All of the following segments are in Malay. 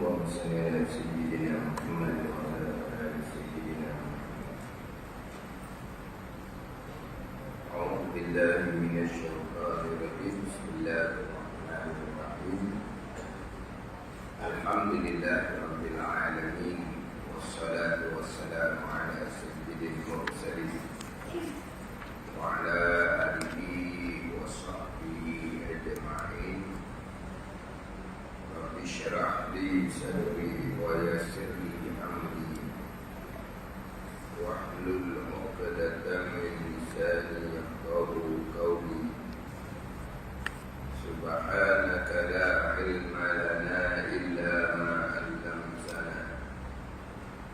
اللهم صل على سيدنا محمد وعلى آل سيدنا محمد. أعوذ بالله من الشيطان الرجيم. بسم الله الرحمن الرحيم. الحمد لله رب العالمين، والصلاة والسلام على سيد المرسلين وعلى آله وصحبه أجمعين. رب اشرح لي صدري ويسر لي أمري واحلل عقدة من لساني يفقهوا قولي. سبحانك لا علم لنا إلا ما علمتنا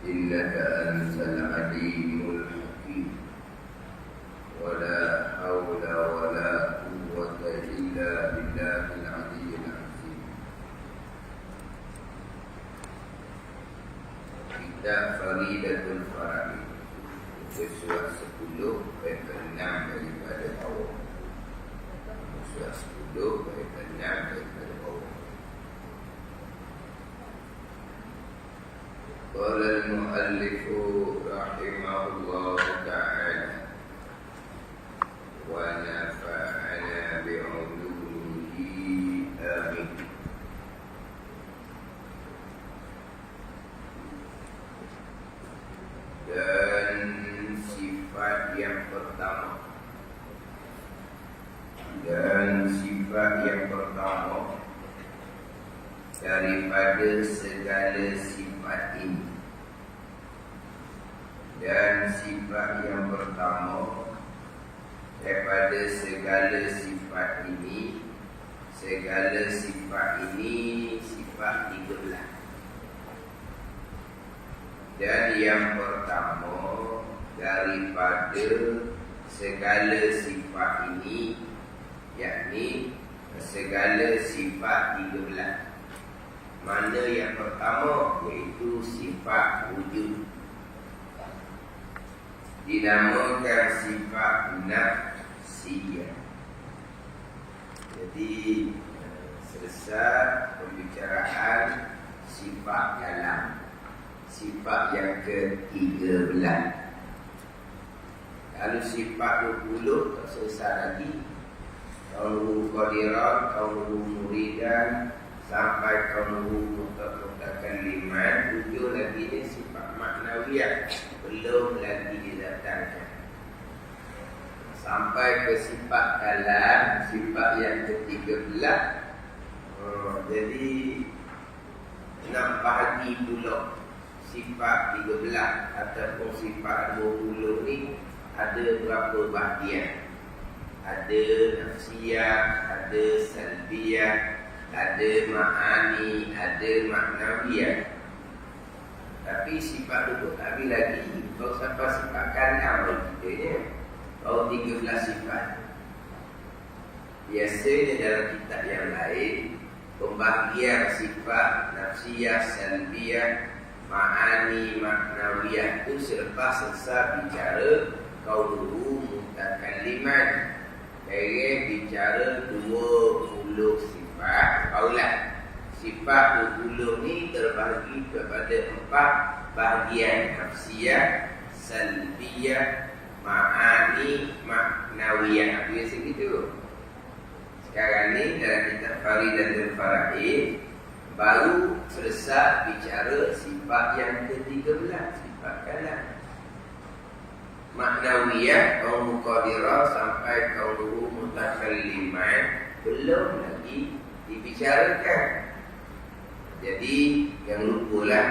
إنك أنت العليم الحكيم. ولا حول ولا قوة إلا بالله العلي العظيم. Kitab Faridatul Faraid, surat 10 bait 6 daripada bawah. Surat 10 bait 6 daripada bawah. Qala al-muallif rahimahullah ta'ala wa nafa'ana bi'ulumihi amin. Dan sifat yang pertama, daripada segala sifat ini, daripada segala sifat ini, sifat 13. Dan yang pertama daripada segala sifat ini, yakni segala sifat 13. Mana yang pertama, iaitu sifat wujud, dinamakan sifat nafsiyah. Jadi selesai pembicaraan sifat kalam, sifat yang ke-13. Kalau sifat 20 tak selesai lagi. Kaunuhu qadiran, kaunuhu muridan, sampai kaunuhu mutakalliman. 7 lagi ni sifat maknawiyah, belum lagi didatangkan. Sampai ke sifat kalam, sifat yang ke-13. Jadi nak bahagi pula sifat 13 ataupun sifat 20 ni ada berapa bahagian. Ada nafsiyah, ada salbiyah, ada ma'ani, ada maknawiyah. Tapi sifat itu tak habis lagi. Kalau sampai sifat kalam kita ni, baru 13 sifat. Biasanya dalam kitab yang lain, pembahagian sifat nafsiyah, salbiyah, ma'ani, maknawiyah itu selepas selesai bicara qauluhu mutakalliman. Bicara 20 sifat qaulan. Sifat 20 ni terbahagi kepada 4 bahagian: nafsiyah, salbiyah, ma'ani, maknawiyah. Biasa gitu. Sekarang ni dalam kitab Faridatul Faraid baru selesai bicara sifat yang ke-13, sifat kalam. Maknawiyah, kaunuhu qadirah sampai kaunuhu mutakalliman belum lagi dibicarakan. Jadi jangan lupalah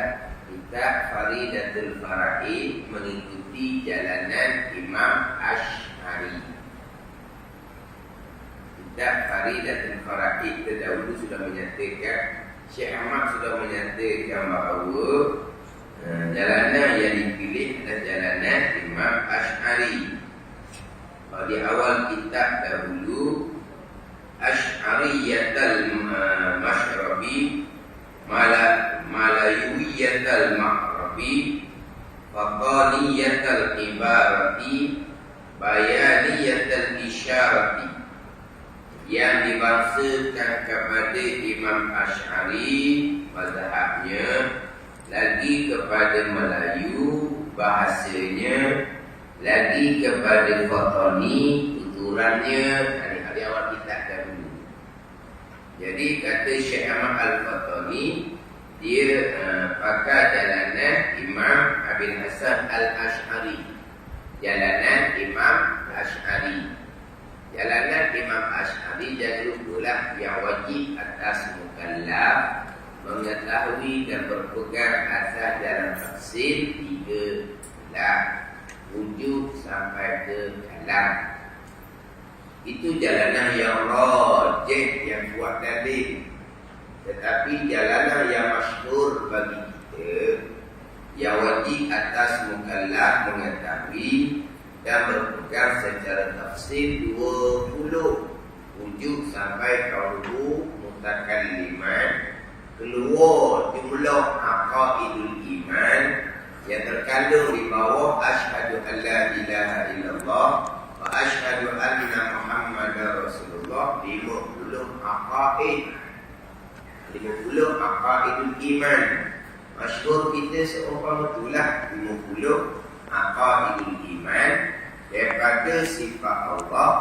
kitab Faridatul Faraid mengikuti jalanan Imam Asy'ari. Kitab Faridatul Faraid terdahulu sudah menyatakan, Syekh Ahmad sudah menyatakan bahawa jalanan yang dipilih adalah jalanan Imam Asy'ari. Di awal kitab dahulu, Asy'ariyatul Masyrabi, Malayuwiyatul Ma'rabi, Faqaniyatul Ibarati, Bayaniyatul Isyarati. Yang dibangsakan kepada Imam Asy'ari mazhabnya, lagi kepada Melayu bahasanya, lagi kepada Qatani tuturannya. Hari awal kita dahulu. Jadi kata Syekh Ahmad Al-Qatani, dia pakai jalanan Imam Abil Hasan Al-Ash'ari. Jalanan Imam Ash'ari. Jalanan Imam Ash'ari jangan lupalah yang wajib atas mukallaf mengetahui dan berpegang atas dalam tafsir 3 belah wujud sampai ke kalam. Itu jalanan yang rajih, yang kuat dalil. Tetapi jalanan yang masyhur bagi kita, yang wajib atas mukallaf mengetahui dan berpegang secara tafsir 20 wujud sampai qauluhu mutakalliman, keluar jumlah aqaidul iman yang terkandung di bawah asyhadu an la ilaha illallah wa asyhadu anna muhammadar rasulullah. 50 aqaid, 50 aqaidul iman. Masyhur kita seumpama itulah 50 aqaidul iman daripada sifat Allah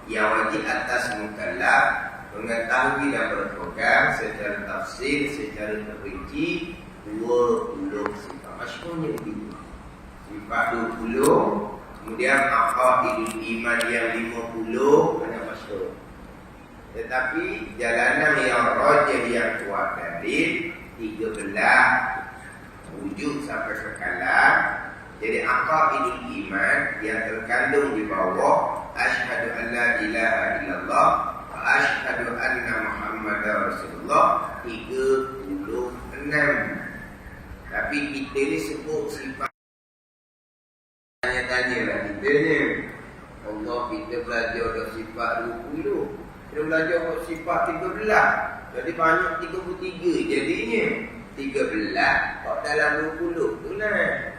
yang wajib atas mukallaf mengetahui dan berpegang secara tafsir, secara terperinci 20 sifat. Masyhurnya begitu. Sifat 20, kemudian aqaidul iman yang 50, banyak masyhur. Tetapi jalanan yang rajih yang kuat tadi 13 wujud sampai ke kalam. Jadi aqaidul iman yang terkandung di bawah asyhadu an la ilaha illallah wa asyhadu anna muhammadar rasulullah 36. Tapi kita ni sebut sifat, tanya-tanyalah kita ni. Allah, kita belajar dah sifat 20, kita belajar sifat 13. Jadi banyak 33 jadinya. 13 kok dalam 20 tu lah.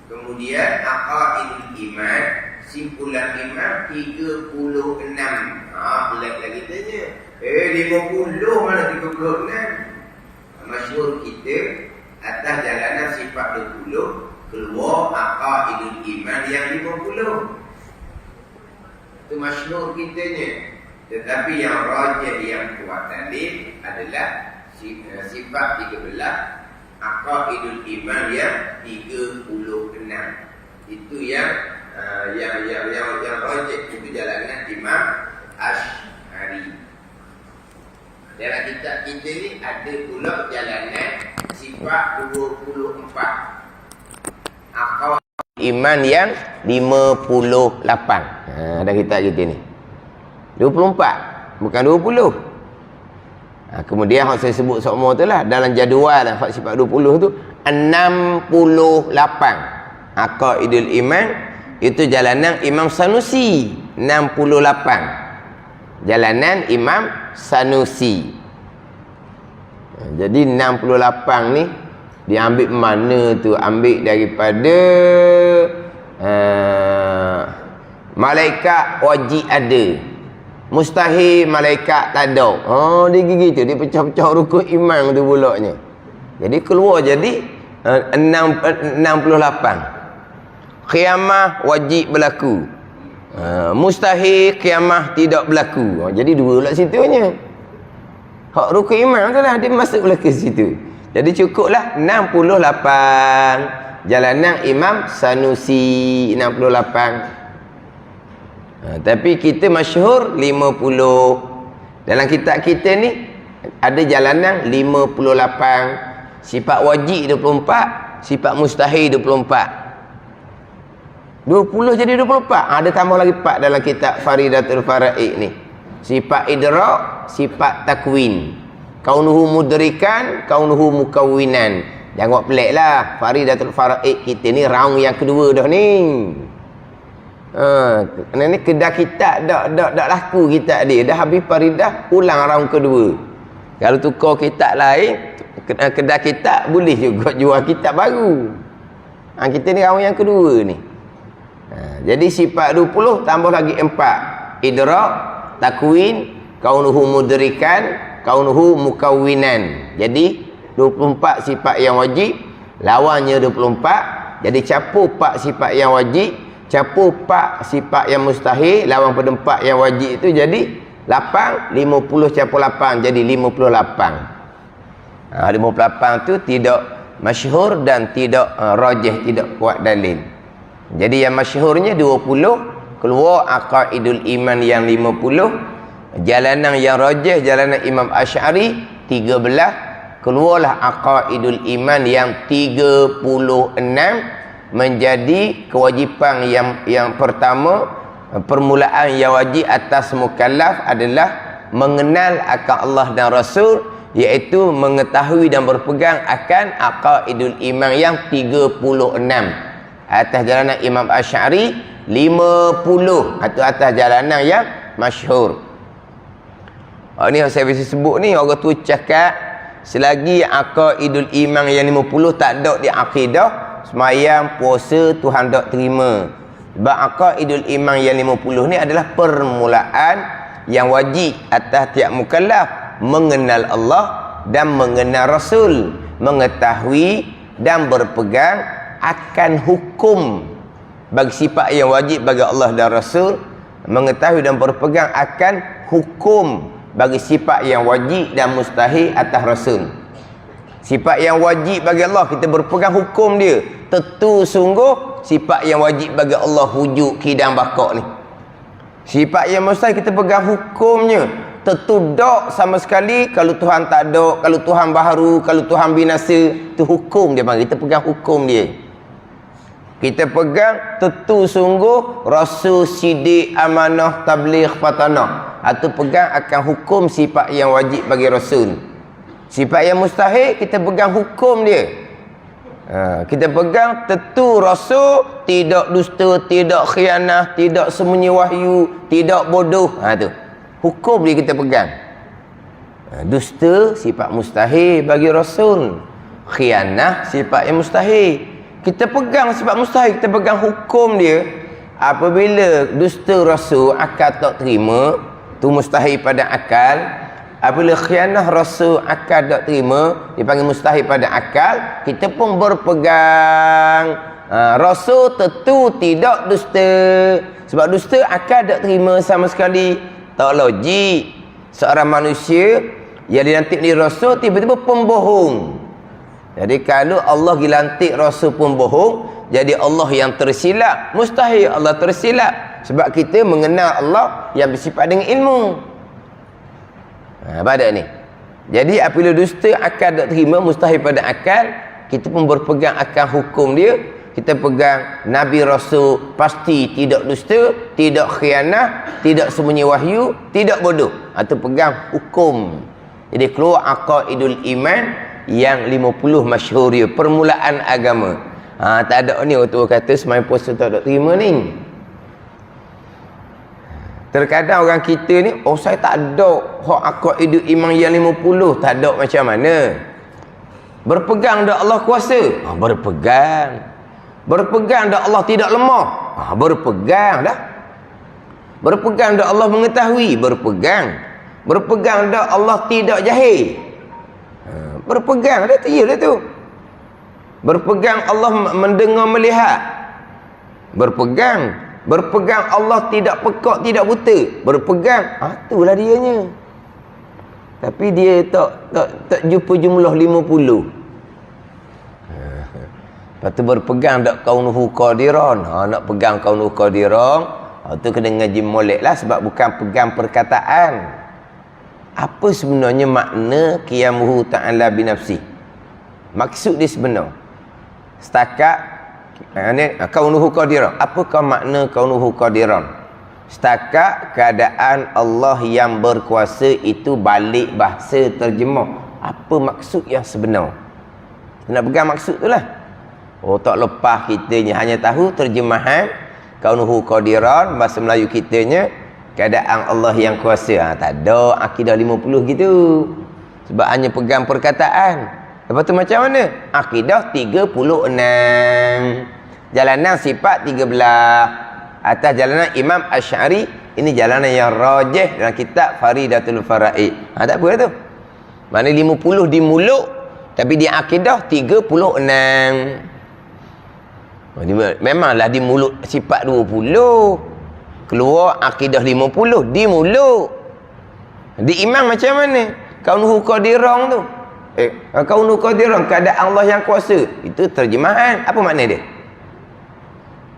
Kemudian aqaidul iman, simpulan iman 36. Pelik lagi tanya. 50 mana 36? Masyhur kita atas jalanan sifat 20, keluar aqaidul iman yang 50. Itu masyhur kitanya. Tetapi yang rajih yang kuat tadi adalah sifat 13, aqaidul iman yang 36. Itu yang rajih, itu jalanan Imam Ash'ari. Dalam kitab kita ni ada pula jalanan sifat 24, aqaidul iman yang 58. Ada kitab kita ni 24, bukan 20. Kemudian yang saya sebut semua tu lah dalam jadual hak sifat 20 tu 68 aqaidul iman. Itu jalanan Imam Sanusi 68. Jalanan Imam Sanusi. Jadi 68 ni diambil mana tu? Ambil daripada malaikat wajib ada, mustahil malaikat tak ada. Dia gitu, dia pecah-pecah rukun iman tu bulaknya. Jadi keluar jadi 68. Qiyamah wajib berlaku, mustahil qiyamah tidak berlaku. Jadi dua pula situnya. Hak rukun iman tu lah dia masuk berlaku situ. Jadi cukuplah 68 jalanan Imam Sanusi 68. Tapi kita masyhur 50. Dalam kitab kita ni ada jalanan 58. Sifat wajib 24, sifat mustahil 24. 20 jadi 24. Ada tambah lagi 4 dalam kitab Faridatul Faraid ni. Sifat idrak, sifat takwin. Kaunuhu mudrikan, kaunuhu mukawwinan. Jangan buat pelik lah. Faridatul Faraid kita ni round yang kedua dah ni. Ni kedah kitab dak laku kitab dia. Dah habis faridah, ulang round kedua. Kalau tukar kitab lain, kedah kitab boleh juga jual kitab baru. Kita ni round yang kedua ni. Jadi sifat 20 tambah lagi 4. Idrak, takwin, kaunuhu mudrikan, kaunuhu mukawwinan. Jadi 24 sifat yang wajib, lawannya 24. Jadi capur 4 sifat yang wajib, capur 4 sifat yang mustahil, lawan pada 4 yang wajib itu jadi 8. 50 capur 8 jadi 58. 58 tu tidak masyhur dan tidak rajih, tidak kuat dalil. Jadi yang masyhurnya 20, keluar aqaidul iman yang 50, jalanan yang rajih jalanan Imam Asy'ari 13, keluarlah aqaidul iman yang 36, menjadi kewajipan yang pertama, permulaan yang wajib atas mukallaf adalah mengenal akan Allah dan Rasul, iaitu mengetahui dan berpegang akan aqaidul iman yang 36. Atas jalanan Imam Asy'ari 50, atau atas jalanan yang masyhur. Ni yang saya bisa sebut ni, orang tu cakap selagi aqaidul iman yang 50 tak ada di akidah, semayang puasa Tuhan tak terima. Sebab aqaidul iman yang 50 ni adalah permulaan yang wajib atas tiap mukallaf, mengenal Allah dan mengenal Rasul, mengetahui dan berpegang akan hukum bagi sifat yang wajib bagi Allah dan Rasul, mengetahui dan berpegang akan hukum bagi sifat yang wajib dan mustahil atas Rasul. Sifat yang wajib bagi Allah, kita berpegang hukum dia. Tentu sungguh sifat yang wajib bagi Allah wujud, kidam, bakak ni. Sifat yang mustahil kita pegang hukumnya. Tentu tak sama sekali. Kalau Tuhan tak ada, kalau Tuhan baharu, kalau Tuhan binasa, itu hukum dia panggil. Kita pegang hukum dia. Kita pegang tentu sungguh Rasul, sidik, amanah, tabligh, fatanah, atau pegang akan hukum sifat yang wajib bagi Rasul. Sifat yang mustahil kita pegang hukum dia. Kita pegang tentu Rasul tidak dusta, tidak khianah, tidak sembunyi wahyu, tidak bodoh. Tu hukum dia kita pegang. Dusta sifat mustahil bagi Rasul, khianah sifat yang mustahil. Kita pegang sifat mustahil, kita pegang hukum dia. Apabila dusta Rasul akal tak terima, tu mustahil pada akal. Apabila khianah Rasul akal tak terima, dipanggil mustahil pada akal. Kita pun berpegang Rasul tentu tidak dusta. Sebab dusta akal tak terima sama sekali. Tak logik seorang manusia yang dilantik di Rasul tiba-tiba pembohong. Jadi kalau Allah dilantik Rasul pembohong, jadi Allah yang tersilap. Mustahil Allah tersilap. Sebab kita mengenal Allah yang bersifat dengan ilmu. Pada ni. Jadi apabila dusta akal tak terima, mustahil pada akal, kita pun berpegang akan hukum dia. Kita pegang Nabi Rasul pasti tidak dusta, tidak khianah, tidak sembunyi wahyu, tidak bodoh. Atau pegang hukum. Jadi keluar aqaidul iman yang 50 masyhur dia, permulaan agama. Tak ada ni waktu kata semai puasa tak ada terima ni. Terkadang orang kita ni, saya tak ada hak aqaidul iman yang 50, tak ada macam mana. Berpegang dak Allah kuasa? Berpegang. Berpegang dak Allah tidak lemah? Berpegang dah. Berpegang dak Allah mengetahui? Berpegang. Berpegang dak Allah tidak jahil? Berpegang dah tu, ya dah tu. Berpegang Allah mendengar melihat? Berpegang. Berpegang Allah tidak pekak, tidak buta? Berpegang. Itulah dianya. Tapi dia tak jumpa jumlah 50. Lepas tu berpegang tak kaunuhu qadiran. Nak pegang kaunuhu qadiran, tu kena ngaji molek lah, sebab bukan pegang perkataan. Apa sebenarnya makna qiyamuhu ta'ala binafsi? Maksud dia sebenar. Setakat kaunuhu qadiran. Apakah makna kaunuhu qadiran? Setakat keadaan Allah yang berkuasa itu balik bahasa terjemah. Apa maksud yang sebenar? Nak pegang maksud tu lah. Tak lepas kitanya hanya tahu terjemahan kaunuhu qadiran, bahasa Melayu kitanya keadaan Allah yang kuasa. Tak ada akidah 50 gitu. Sebab hanya pegang perkataan. Lepas tu macam mana? Akidah 36. Jalanan sifat 13. Atas jalanan Imam Asy'ari. Ini jalanan yang rajih dalam kitab Faridatul Fara'id. Tak apa tu. Mana 50 di mulut, tapi di akidah 36. Memanglah di mulut sifat 20. Keluar akidah 50 di mulut. Di iman macam mana? Kaunuhu qadirang tu. Kaunuhu qadirang, keadaan Allah yang kuasa. Itu terjemahan. Apa makna dia?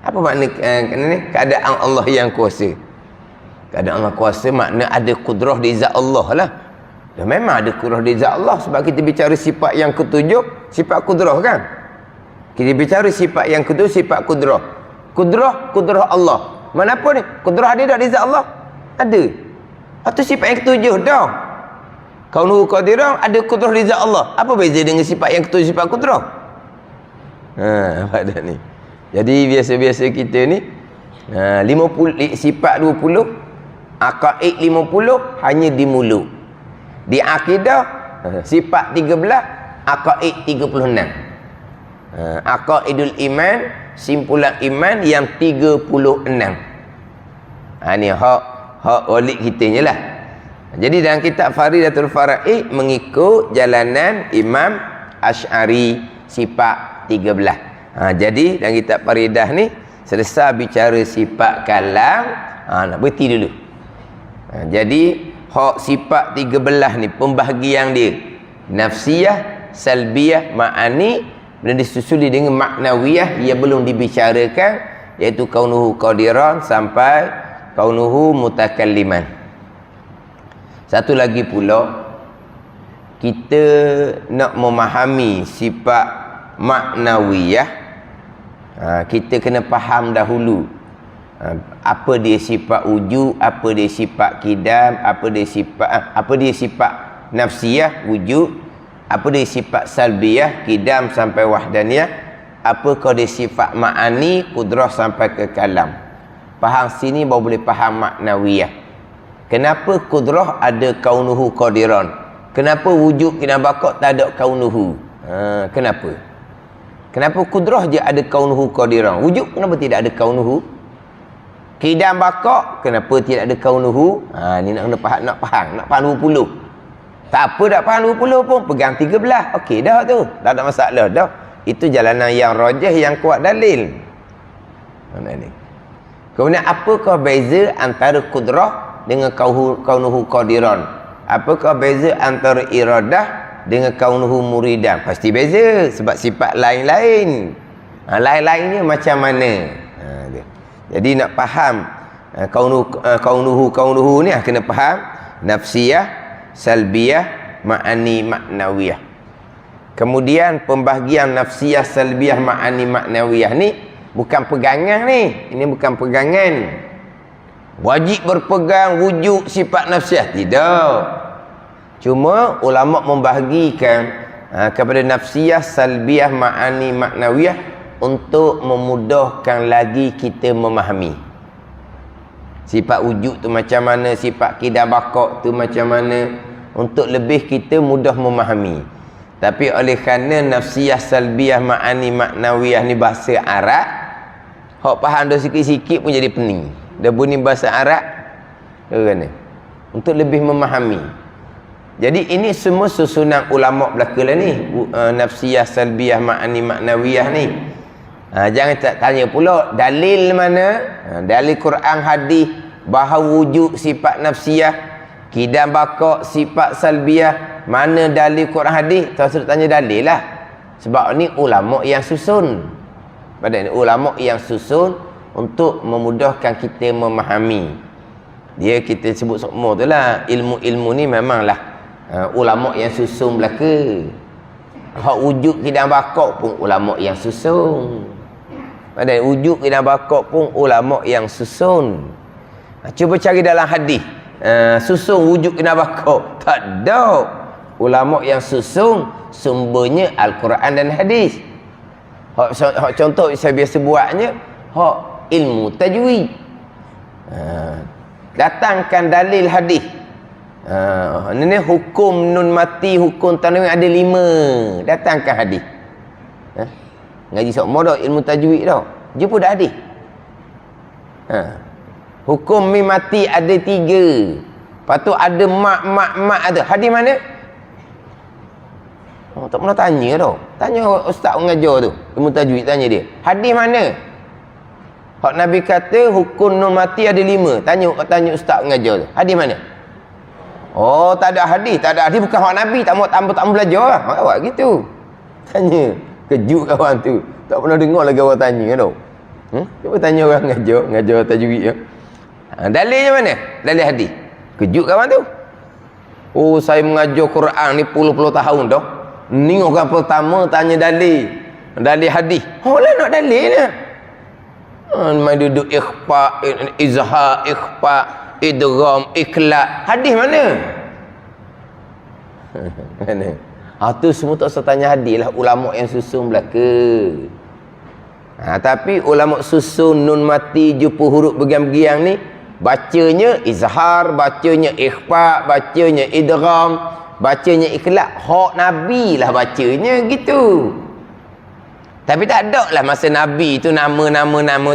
Apa makna ni? Keadaan Allah yang kuasa. Keadaan Allah kuasa makna ada kudrah di zat Allah lah. Dan memang ada kudrah di zat Allah, sebab kita bicara sifat yang ketujuh, sifat kudrah kan? Kita bicara sifat yang ketujuh, sifat kudrah. Kudrah Allah. Mana apa ni? Kudrah ada tak di zat Allah? Ada. Itu sifat yang ketujuh dah. Kaunuhu qadirang, ada kudrah di zat Allah. Apa beza dengan sifat yang ketujuh, sifat kudrah? Pada ni. Jadi biasa-biasa kita ni 50 sifat 20, aqaid 50 hanya di mulut. Di akidah sifat 13, aqaid 36. Aqaidul iman, simpulan iman yang 36. Ni hak wali kitanya lah. Jadi dalam kitab Faridatul Faraid mengikut jalanan Imam Asy'ari sifat 13. Jadi dalam kitab Faridah ni selesai bicara sifat kalam, nak berhenti dulu. Jadi hak sifat 13 ni pembahagian dia nafsiyah, salbiyah, ma'ani, dan disusuli dengan maknawiyah yang belum dibicarakan, iaitu kaunuhu qadiran sampai kaunuhu mutakalliman. Satu lagi pula, kita nak memahami sifat maknawiyah, kita kena faham dahulu apa dia sifat wujud, apa dia sifat kidam, apa dia sifat nafsiyah wujud, apa dia sifat salbiyah kidam sampai wahdaniyah, apakah dia sifat ma'ani kudrah sampai ke kalam. Faham sini baru boleh faham maknawiyah. Kenapa kudrah ada kaunuhu qadiran? Kenapa wujud kidam baqa tak ada kaunuhu? Kenapa kudrah je ada kaunuhu qadiran? Wujud kenapa tidak ada kaunuhu? Kidam baqa kenapa tidak ada kaunuhu? Ni nak faham 20. Tak apa tak faham 20 pun, pegang 13. Okey dah tu. Tak ada masalah dah. Itu jalanan yang rajih, yang kuat dalil. Mana ni? Kemudian apakah beza antara kudrah dengan kaunuhu qadiran? Apakah beza antara iradah dengan kaunuhu muridan? Pasti beza sebab sifat lain-lain. Lain-lainnya macam mana? Jadi nak faham kaunuhu ni kena faham nafsiyah, salbiyah, ma'ani, maknawiyah. Kemudian pembahagian nafsiyah, salbiyah, ma'ani, maknawiyah ni bukan pegangan ni. Ini bukan pegangan. Wajib berpegang wujud sifat nafsiyah, tidak. Cuma ulama membahagikan kepada nafsiyah, salbiyah, ma'ani, maknawiyah untuk memudahkan lagi kita memahami sifat wujud tu macam mana, sifat kidam baqa tu macam mana, untuk lebih kita mudah memahami. Tapi oleh kerana nafsiyah, salbiyah, ma'ani, maknawiyah ni bahasa Arab, hak faham dah sikit-sikit pun jadi pening. Dah bunyi bahasa Arab kan, untuk lebih memahami. Jadi ini semua susunan ulama belakang ni, nafsiyah, salbiyah, ma'ani, maknawiyah ni. Jangan tak tanya pula dalil mana, dalil Quran hadis bahawa wujud sifat nafsiyah, kidam baqa sifat salbiyah, mana dalil Quran hadis? Tak usah tanya dalil lah, sebab ni ulama yang susun. Pada ni ulama yang susun untuk memudahkan kita memahami. Dia kita sebut semua tu lah, ilmu-ilmu ni memanglah ulama yang susun belaka. Hak wujud kidam baqa pun ulama yang susun. Pada wujud kidam baqa pun ulama yang susun. Cuba cari dalam hadis susun wujud kidam baqa, tak ada. Ulama yang susun sumbernya Al-Quran dan hadis. Hak contoh saya biasa buatnya hak ilmu tajwid. Datangkan dalil hadis. Ini hukum nun mati, hukum tanwin ada 5. Datangkan hadis. Ngaji semua dah ilmu tajwid dah. Jumpa dah hadis. Hukum mi mati ada 3. Lepas tu ada mak ada. Hadis mana? Tak pernah tanya tau. Tanya ustaz mengajar tu, ilmu tajwid, tanya dia, hadis mana hak Nabi kata hukum nun mati ada 5? Tanya ustaz mengajar tu, hadis mana? Oh, tak ada hadis. Tak ada hadis bukan hak Nabi, tak mau belajar lah. Awak gitu. Tanya. Kejut kawan tu. Tak pernah dengar lagi orang tanya tau. Cuba tanya orang ngajar tajwid ya. Dalilnya mana? Dalil hadis. Kejut kawan tu. Oh, saya mengajar Quran ni puluh-puluh tahun dah. Ni orang pertama tanya dalil. Dalil hadis. Oh lah nak dalil lah. Main duduk ikhfa, izhar, ikhfa, idgham, ikhla. Hadis mana? Mana? Tu semua tak usah tanya hadis lah, ulama yang susun belaka. Tapi ulama susun nun mati jumpa huruf bergiang-giang ni, bacanya izhar, bacanya ikhfa, bacanya idgham, bacanya ikhla. Hak Nabi lah bacanya gitu. Tapi tak ada lah masa Nabi tu nama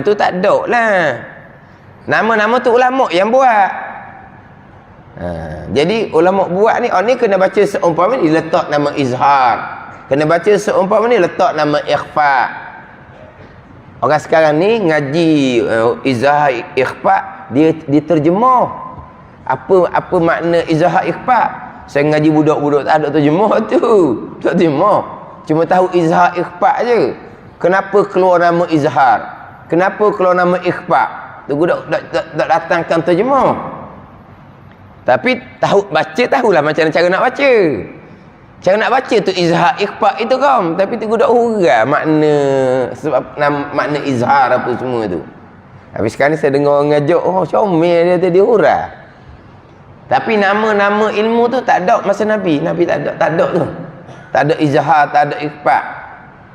tu tak ada lah. Nama-nama tu ulama yang buat. Jadi ulama buat ni, ni kena baca seumpama ni letak nama izhar. Kena baca seumpama ni letak nama ikhfa. Orang sekarang ni ngaji izhar ikhfa, dia terjemah. Apa makna izhar ikhfa? Saya ngaji budak-budak tak ada terjemah tu. Tak terjemah. Cuma tahu izhar ikhfa je. Kenapa keluar nama izhar? Kenapa keluar nama ikhfa? Tu tak datangkan terjemah. Tapi tahulah macam mana cara nak baca. Cara nak baca tu izhar ikhfa itu kan. Tapi tu dak hurah makna, sebab makna izhar apa semua tu. Habis sekarang ni saya dengar orang ngajak, comel dia tadi hurah. Tapi nama-nama ilmu tu tak ada masa Nabi. Nabi tak ada tu. Tak ada izhar, tak ada ikhfa.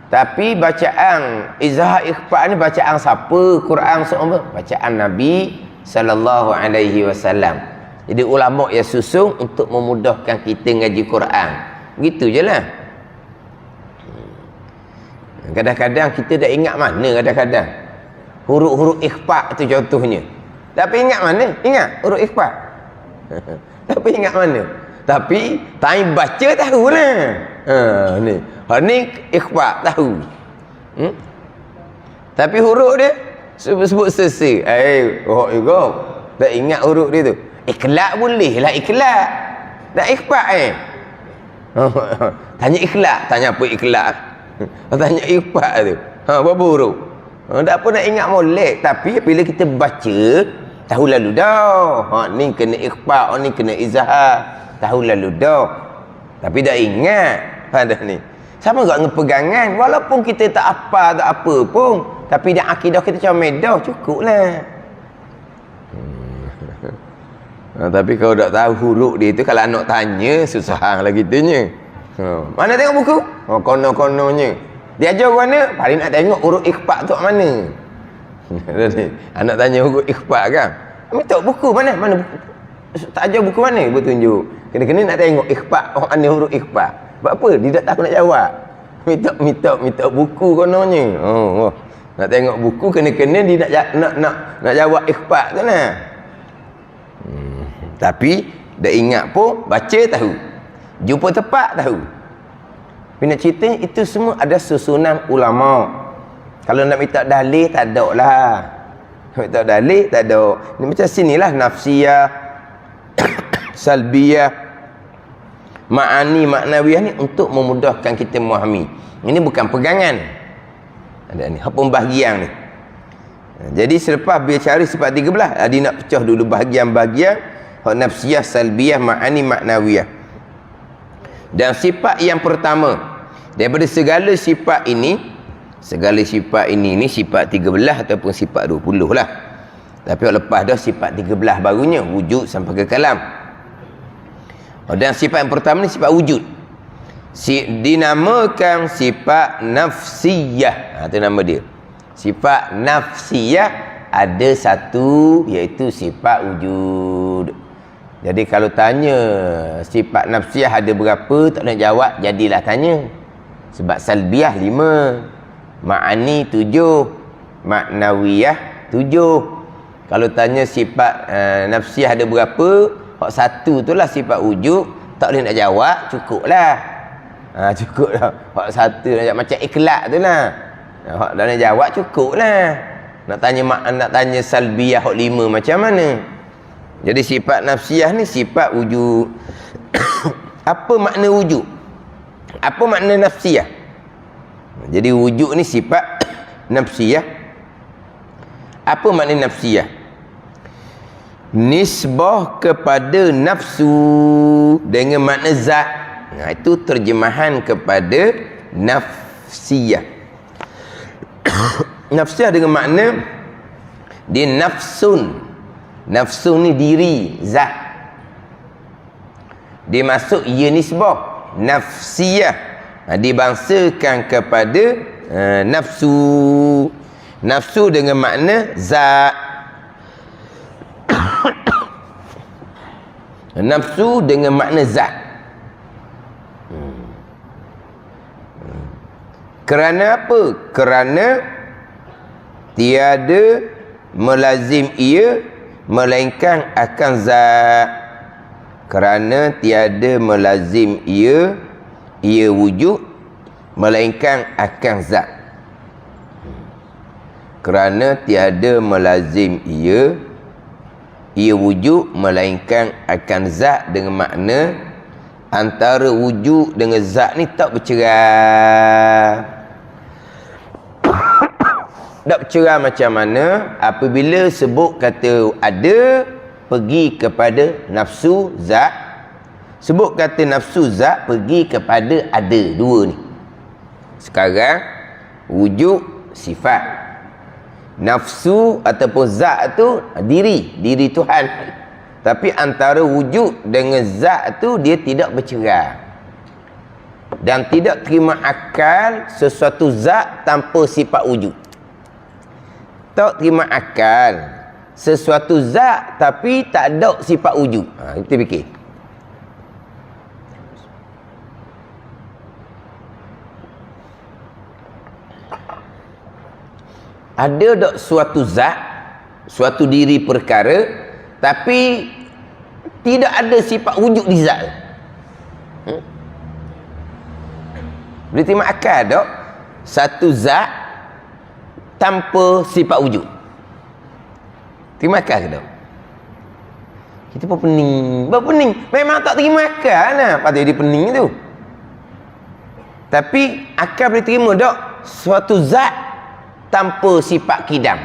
Tapi bacaan izhar ikhfa ni bacaan siapa? Quran semua bacaan Nabi sallallahu alaihi wasallam. Jadi ulama yang susun untuk memudahkan kita ngaji Quran. Begitu je lah. Kadang-kadang kita dah ingat mana kadang-kadang. Huruf-huruf ikhfa tu contohnya. Tapi ingat mana? Ingat huruf ikhfa. Tapi ingat mana? Tapi time baca tahulah. Ni ikhfa tahu. Tapi huruf dia sebut sesi. Juga tak ingat huruf dia tu. Ikhlas boleh lah, ikhlas. Tak ikhfa tanya ikhlas, tanya apa ikhlas? Tanya ikhfa tu. Berapa huruf? Tak apa nak ingat molek, tapi bila kita baca tahu lalu dah. Ni kena ikhfa, ni kena izhar. Tahu lalu dah. Tapi dah ingat pada ni. Sama juga dengan pegangan, walaupun kita tak apa pun, tapi dah akidah kita comel dah, cukuplah. Tapi kalau tak tahu huruf dia tu, kalau anak tanya susah lah gitunya. Mana tengok buku? Kono-kononya. Dia ajar mana? Paling nak tengok huruf ikhfa tu mana. Anak tanya huruf ikhfa kan? Minta buku mana? Mana buku? Tak ajar buku mana? Bertunjuk. Kena-kena nak tengok ikhfa, mana huruf ikhfa. Sebab apa? Dia tak tahu nak jawab. Minta buku kononnya. Nak tengok buku, kena-kena dia nak jawab ikhfa tu lah. Tapi dah ingat pun, baca tahu, jumpa tepat tahu. Tapi nak cerita itu semua ada susunan ulama. Kalau nak minta dalil tak ada lah. Minta dalil tak ada. Ni macam sinilah nafsiyah, salbiyah, ma'ani, maknawiyah ni untuk memudahkan kita memahami. Ini bukan pegangan. Ada ni, pembahagian ni. Jadi selepas dia cari sifat 13, dia nak pecah dulu bahagian-bahagian. Nafsiyah, salbiyah, ma'ani, maknawiyah. Dan sifat yang pertama daripada segala sifat ini ni sifat 13 ataupun sifat 20 lah. Tapi lepas dah sifat 13 barunya wujud sampai ke kalam. Dan sifat yang pertama ni sifat wujud. Dinamakan sifat nafsiyah. Itu nama dia. Sifat nafsiyah ada satu, iaitu sifat wujud. Jadi kalau tanya sifat nafsiyah ada berapa, tak nak jawab, jadilah tanya. Sebab salbiyah 5, ma'ani 7, maknawiyah 7. Kalau tanya sifat nafsiyah ada berapa, hak satu tu lah sifat wujud, tak boleh nak jawab, cukuplah. Cukup dah. Hak satu macam ikhlak tu lah. Hak dah nak jawab cukup lah. Nak tanya salbiyah hak 5 macam mana? Jadi sifat nafsiyah ni sifat wujud. Apa makna wujud? Apa makna nafsiyah? Jadi wujud ni sifat nafsiyah. Apa makna nafsiyah? Nisbah kepada nafsu dengan makna zat. Itu terjemahan kepada nafsiyah. Nafsiyah dengan makna dia nafsun. Nafsu ni diri, zat. Dia masuk ia nisbah nafsiyah. Dibangsakan kepada nafsu. Nafsu dengan makna zat. Nafsu dengan makna zat. Kerana apa? Kerana tiada melazim ia melainkan akan zat. Kerana tiada melazim ia wujud melainkan akan zat. Kerana tiada melazim ia wujud melainkan akan zat, dengan makna antara wujud dengan zat ni tak bercerai. Tak bercerai macam mana? Apabila sebut kata ada, pergi kepada nafsu zat. Sebut kata nafsu zat, pergi kepada ada. Dua ni. Sekarang wujud sifat. Nafsu ataupun zat tu diri Tuhan. Tapi antara wujud dengan zat tu dia tidak bercerai. Dan tidak terima akal sesuatu zat tanpa sifat wujud. Tak terima akal sesuatu zat tapi tak ada sifat wujud. Kita fikir. Ada tak suatu zat, suatu diri perkara, tapi tidak ada sifat wujud di zat. Boleh terima akal tak? Satu zat tanpa sifat wujud. Terima akal ke tak? Kita pun pening. Berpening. Memang tak terima akal lah. Patut dia pening tu. Tapi akal boleh terima tak? Suatu zat tanpa sifat kidam.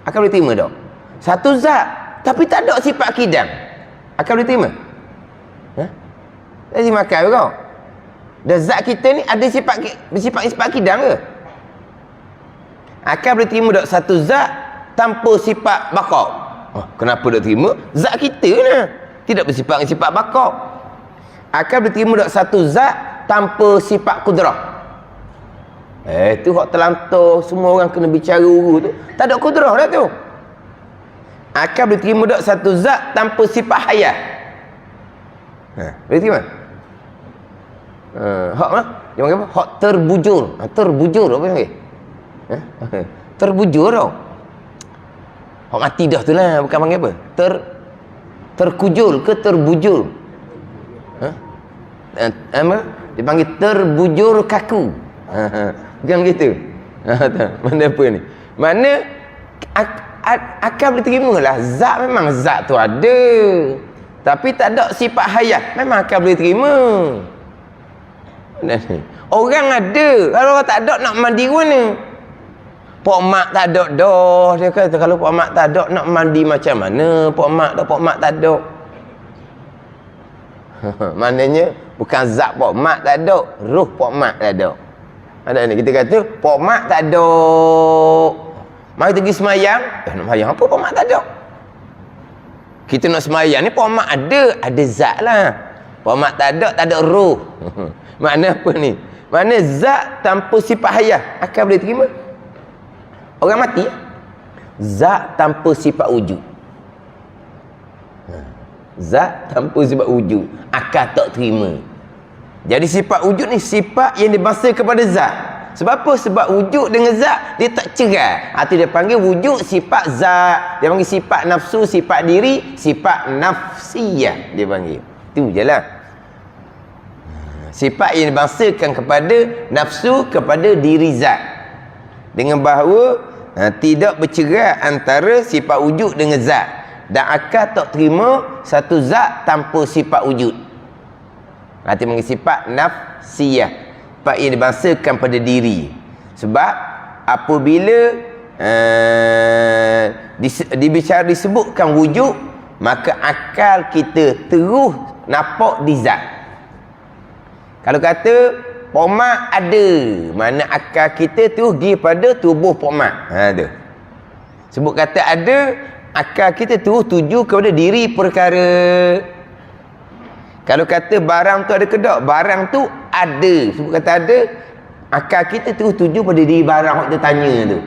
Akal boleh terima tak? Satu zat tapi tak ada sifat kidam. Akal boleh terima? Tak terima akal kau. Dan zat kita ni ada sifat kidam ke? Akal boleh terima tak satu zat tanpa sifat baqa? Kenapa tak terima? Zat kita ni tidak bersifat sifat baqa. Akal boleh terima tak satu zat tanpa sifat kudrah? Tu hak terlantar semua orang kena bicara tu. Tak ada kudrah dah tu. Akal boleh terima tak satu zat tanpa sifat hayat? Boleh terima? Hak mana? Dia panggil apa? Hak terbujur. Terbujur apa panggil? Terbujur tau. Hak mati dah tu lah. Bukan panggil apa? Terkujur ke terbujur? Apa? Dia panggil terbujur kaku. Bukan gitu. Mana apa ni? Mana akal boleh terima lah. Zat memang zat tu ada. Tapi tak ada sifat hayat. Memang akal boleh terima. Orang ada. Kalau orang tak ada nak mandi mana? Pok mak tak ada dah. Dia kata kalau pok mak tak ada nak mandi macam mana? Pok mak tak ada. Maknanya bukan zat pok mak tak ada, ruh pok mak tak ada. Ada ni kita kata pok mak tak ada. Mari pergi semayang. Nak semayang apa pok mak tak ada? Kita nak semayang ni pok mak ada zat lah. Pok mak tak ada ruh. Makna apa ni? Makna zat tanpa sifat hayat. Akal boleh terima? Orang mati zat tanpa sifat wujud. Zat tanpa sifat wujud, akal tak terima. Jadi sifat wujud ni sifat yang dibangsa kepada zat. Sebab apa? Sebab wujud dengan zat dia tak cerai. Itu dia panggil wujud sifat zat. Dia panggil sifat nafsu, sifat diri, sifat nafsiyah dia panggil. Itu je lah. Sifat yang dibangsakan kepada nafsu, kepada diri zat. Dengan bahawa tidak bercerai antara sifat wujud dengan zat. Dan akal tak terima satu zat tanpa sifat wujud. Itu panggil sifat nafsiyah. Sifat yang dibangsakan pada diri. Sebab apabila disebutkan wujud, maka akal kita terus nampak di zat. Kalau kata pomak ada, mana akal kita tu pergi pada tubuh pomak. Tu. Sebut kata ada, akal kita tu tuju kepada diri perkara. Kalau kata barang tu ada ke tak? Barang tu ada. Sebut kata ada, akal kita tu tuju pada diri barang kita tanya tu.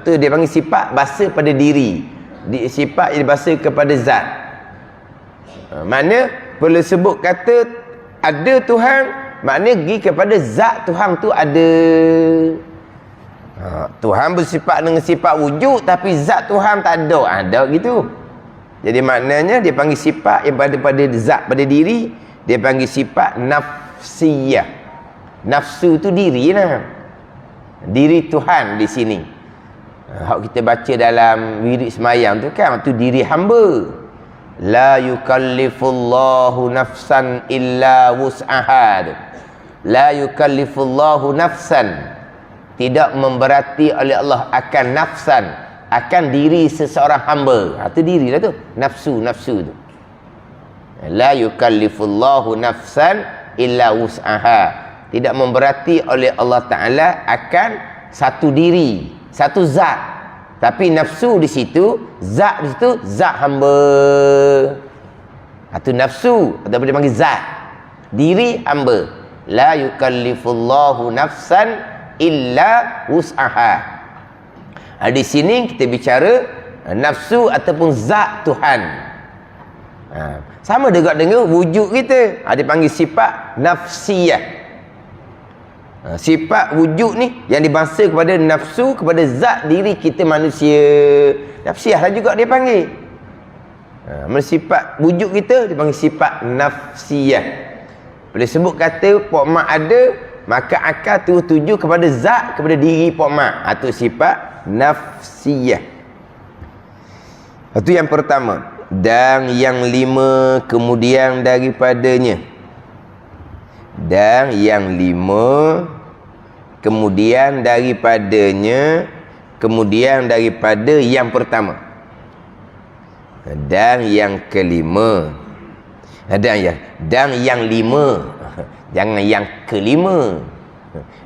Tu dia panggil sifat bahasa pada diri. Sifat yang bahasa kepada zat. Mana perlu sebut kata ada Tuhan, maknanya pergi kepada zat Tuhan tu ada. Tuhan bersifat dengan sifat wujud, tapi zat Tuhan tak ada. Ada gitu. Jadi maknanya dia panggil sifat yang pada zat, pada diri, dia panggil sifat nafsiyah. Nafsu tu diri lah. Diri Tuhan di sini. Hak kita baca dalam wirid semayang tu kan, tu diri hamba. La yukallifullahu nafsan illa wus'aha. La yukallifullahu nafsan, tidak memberati oleh Allah akan nafsan, akan diri seseorang hamba. Itu diri lah tu, nafsu tu. La yukallifullahu nafsan illa wus'aha, tidak memberati oleh Allah Ta'ala akan satu diri, satu zat. Tapi nafsu di situ, zat di situ, zat hamba. Itu nafsu, ataupun dia panggil zat. Diri hamba. La yukallifullahu nafsan illa wus'aha. Di sini kita bicara nafsu ataupun zat Tuhan. Sama juga dengan wujud kita. Dia panggil sifat nafsiyah. Sifat wujud ni yang dibangsa kepada nafsu, kepada zat diri kita manusia. Nafsiyah lah juga dia panggil. Sifat wujud kita dia panggil sifat nafsiyah. Bila sebut kata Pok Mak ada, maka akal tu tuju kepada zat, kepada diri Pok Mak. Itu sifat nafsiyah. Itu yang pertama. Dan yang lima kemudian daripadanya. Dan yang lima kemudian daripadanya, kemudian daripada yang pertama. Dan yang kelima, dan yang lima, jangan yang kelima.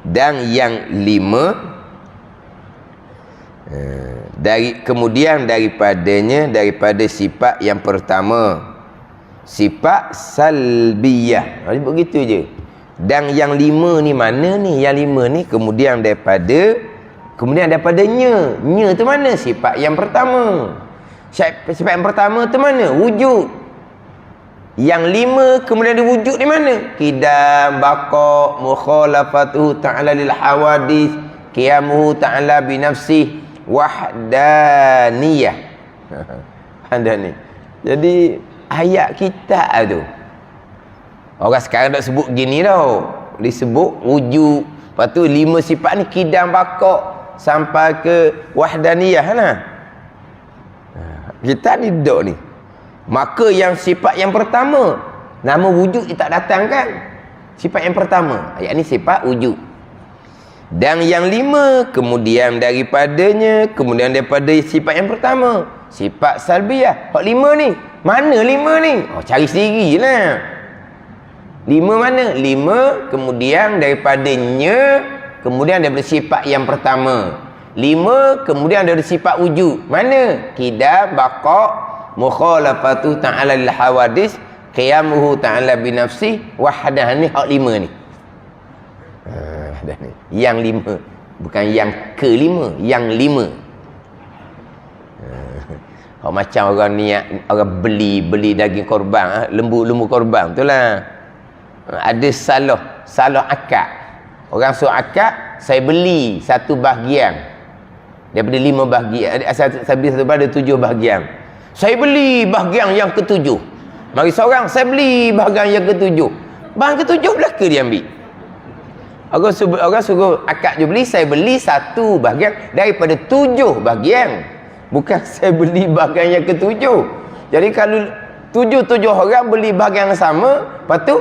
Dan yang lima kemudian daripadanya, daripada sifat yang pertama, sifat salbiyah. Begitu je. Dan yang lima ni mana ni? Yang lima ni kemudian daripadanya. Nya tu mana? Sifat yang pertama. Sifat yang pertama tu mana? Wujud. Yang lima kemudian ada wujud di mana? Qidam, baqa, mukhalafatuhu ta'ala lil hawadis, qiyamuhu ta'ala binafsih, wahdaniyah. Anda ni. Jadi ayat kita tu. Orang sekarang tak sebut gini tau. Disebut wujud. Lepas tu lima sifat ni qidam, baqa sampai ke wahdaniyah lah. Kita ni duduk ni. Maka yang sifat yang pertama, nama wujud dia tak datang kan? Sifat yang pertama. Ayat ni sifat wujud. Dan yang lima kemudian daripadanya, kemudian daripada sifat yang pertama, sifat salbiyah. Hak lima ni, mana lima ni? Cari sendiri lah. Lima mana? Lima kemudian daripadanya, kemudian daripada sifat yang pertama. Lima kemudian daripada sifat wujud. Mana? Qidam, baqa, mukhalafatu ta'ala lil hawadis, qiyamuhu ta'ala binafsih, wahdah. Ni hak lima ni. Yang lima, bukan yang kelima, yang lima. Macam orang niat, orang beli daging korban, lembu korban, betul lah. Ada salah akad. Orang suruh akad, saya beli satu bahagian daripada 5 bahagian. Saya beli satu bahagian, ada 7 bahagian. Saya beli bahagian yang ke-7. Mari seorang, saya beli bahagian yang ke-7. Bahagian ketujuh belaka dia ambil. Orang suruh akad jual beli, saya beli satu bahagian daripada 7 bahagian. Bukan saya beli bahagian yang ketujuh. Jadi kalau 7 orang beli bahagian yang sama, lepas tu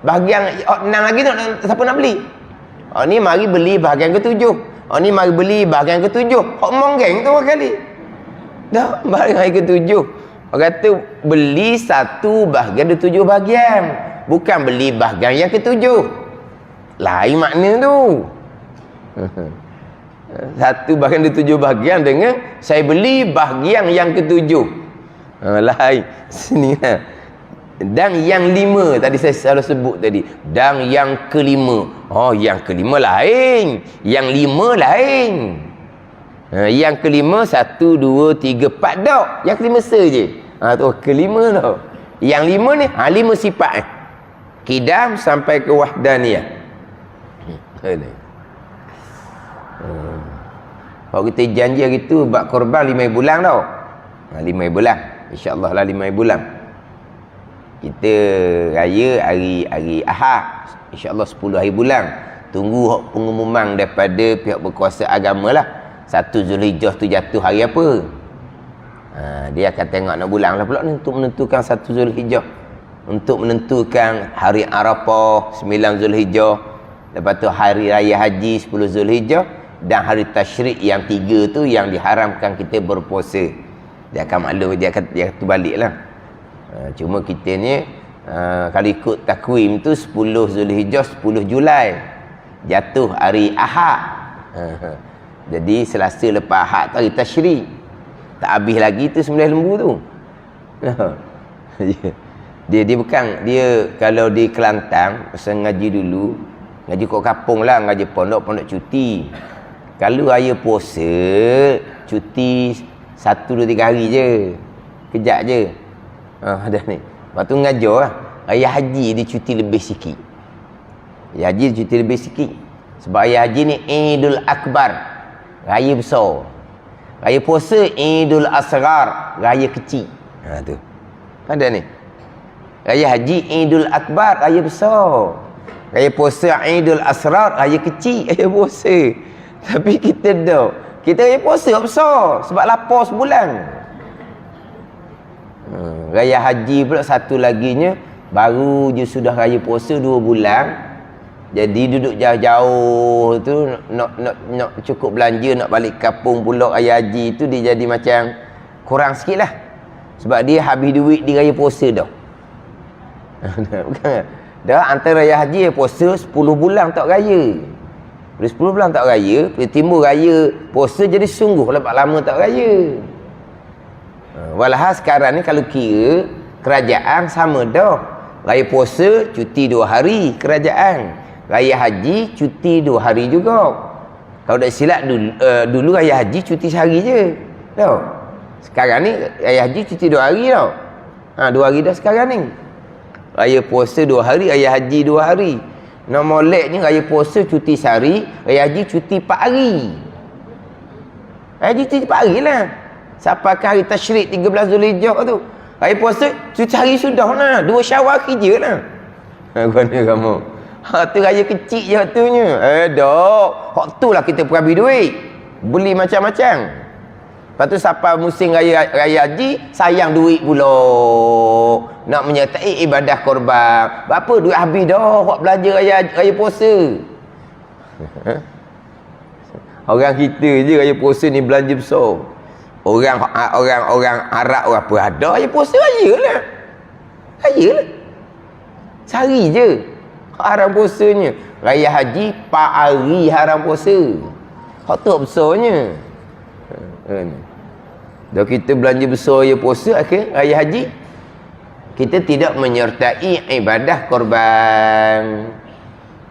bahagian 6 lagi tu siapa nak beli? Ni mari beli bahagian ketujuh. Ni mari beli bahagian ketujuh. Hok monggeng tu kali. Dah bahagian ketujuh. Orang kata beli satu bahagian dari 7 bahagian. Bukan beli bahagian yang ketujuh. Lain makna tu. Satu bahagian dari 7 bahagian dengan saya beli bahagian yang ketujuh. Lain. Sini lah. Dan yang 5 tadi saya selalu sebut tadi. Dan yang kelima. Oh, yang kelima lain. Yang 5 lain. Yang kelima 1, 2, 3, 4 dok. Yang kelima saja. Tu kelima tau. Yang 5 ni 5 sifat Qidam sampai ke wahdaniyah. Kalau kita janji hari tu buat korban 5 bulan tau. 5 bulan. InsyaAllah lah 5 bulan. Kita raya hari Ahad. InsyaAllah 10 hari bulan. Tunggu pengumuman daripada pihak berkuasa agama lah. 1 Zulhijjah tu jatuh hari apa. Dia akan tengok nak bulan lah pula ni untuk menentukan 1 Zulhijjah. Untuk menentukan hari Arafah 9 Zulhijjah. Lepas tu hari raya haji 10 Zulhijjah. Dan hari tasyrik yang 3 tu yang diharamkan kita berpuasa. Dia akan maklum, dia akan balik lah. Cuma kita ni kalau ikut takwim tu 10 Zulhijjah 10 Julai jatuh hari Ahad. Jadi Selasa lepas Ahad tu hari tasyrik. Tak habis lagi tu 9 lembu tu. Dia bukan, dia kalau di Kelantan pasal ngaji dulu, ngaji kat kampung lah, ngaji pondok cuti. Kalau raya puasa cuti 1, 2, 3 hari je, kejap je. Dah ni. Lepas tu ngajar lah. Raya haji dia cuti lebih sikit. Raya haji dia cuti lebih sikit. Sebab raya haji ni Idul Akbar, raya besar. Raya puasa Idul Asghar, raya kecil. Tu. Ada ni. Raya haji Idul Akbar, raya besar. Raya puasa Idul Asghar, raya kecil, raya puasa. Tapi kita dah, kita raya puasa besar sebab lapar sebulan. Raya haji pula satu laginya baru je sudah raya puasa 2 bulan. Jadi duduk jauh-jauh tu nak cukup belanja, nak balik kampung pula raya haji tu dia jadi macam kurang sikit lah. Sebab dia habis duit di raya puasa dah. Bukan? Dah antara raya haji puasa 10 bulan tak raya. Bila 10 bulan tak raya, bila timbul raya puasa jadi sungguh lepas lama tak raya. Walhal sekarang ni kalau kira kerajaan sama dah. Raya puasa cuti 2 hari kerajaan. Raya haji cuti 2 hari juga. Kalau tak silap dulu raya haji cuti sehari je. Tahu? Sekarang ni raya haji cuti 2 hari tau. 2 hari dah sekarang ni. Raya puasa 2 hari, raya haji 2 hari. Nak moleknya raya puasa cuti sehari, raya haji cuti 4 hari. Raya haji cuti 4 hari lah. Sampai ke hari tasyrik 13 Zulhijjah tu. Raya puasa cuti hari sudah lah. 2 Syawal kerja lah. Mana kamu? Tu raya kecil je waktunya. Dok. Waktu lah kita perhabis duit. Beli macam-macam. Lepas tu sampai musim raya haji, sayang duit pula. Nak menyertai ibadah korban. Berapa duit habis dah buat belanja raya puasa. Orang kita je raya puasa ni belanja besar. Orang Arab orang apa ada raya puasa raya lah. Raya lah. Sehari je haram puasanya. Raya haji 4 hari haram puasa. Hak tu besarnya. Dah kita belanja besar raya puasa, akhir raya haji kita tidak menyertai ibadah korban.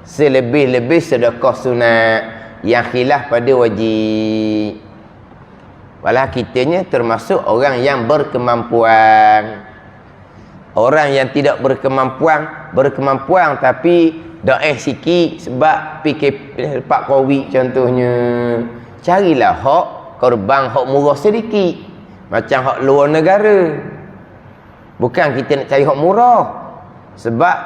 Selebih-lebih sedekah sunat yang khilaf pada wajib. Walau kitanya termasuk orang yang berkemampuan. Orang yang tidak berkemampuan tapi daif sikit sebab fikir Pak Covid contohnya. Carilah hak korban hak murah sedikit. Macam hak luar negara. Bukan kita nak cari hak murah. Sebab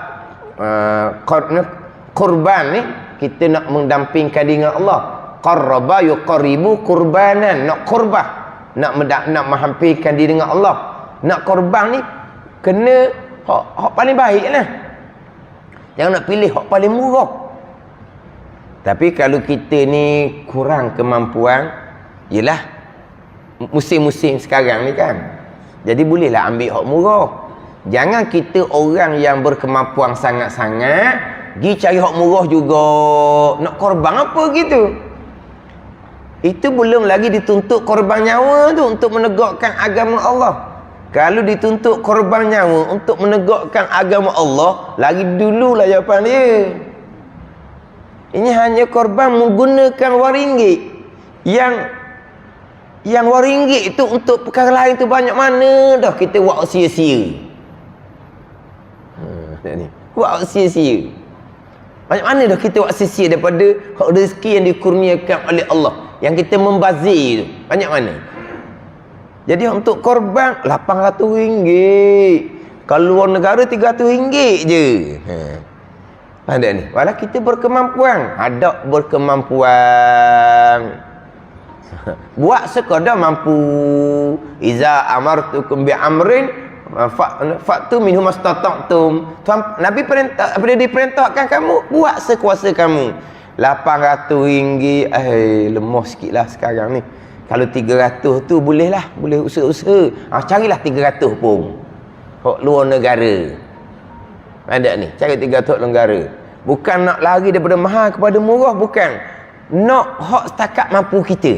Kurban ni kita nak mendampingkan dengan Allah. Qarraba yuqarribu qurbanan, nak qurbah, nak menghampirkan diri dengan Allah. Nak korban ni kena hak paling baik lah. Jangan nak pilih hak paling murah. Tapi kalau kita ni kurang kemampuan, yelah musim-musim sekarang ni kan, jadi bolehlah ambil hak murah. Jangan kita orang yang berkemampuan sangat-sangat pergi cari hak murah juga, nak korban apa gitu. Itu belum lagi dituntut korban nyawa tu untuk menegakkan agama Allah. Kalau dituntut korban nyawa untuk menegakkan agama Allah, lagi dululah jawapan dia. Ini hanya korban menggunakan wang ringgit. Yang wang ringgit itu untuk perkara lain tu banyak mana dah kita buat sia-sia. Buat sia-sia. Banyak mana dah kita buat sia-sia daripada hak rezeki yang dikurniakan oleh Allah, yang kita membazir tu. Banyak mana? Jadi untuk korban RM800. Kalau luar negara RM300 je. Ada ni. Walau kita berkemampuan, ada berkemampuan. Buat sekadar mampu. Iza amartukum bi amrin fa'tu minhu mastata'tum. Nabi perintah, apabila diperintahkan kamu, buat sekuasa kamu. RM800, lemah sikitlah sekarang ni. Kalau 300 tu bolehlah, boleh usaha-usaha. Carilah 300 pun. Hak luar negara. Ada ni, cari 300 negara. Bukan nak lari daripada mahal kepada murah, bukan. Nak hak setakat mampu kita.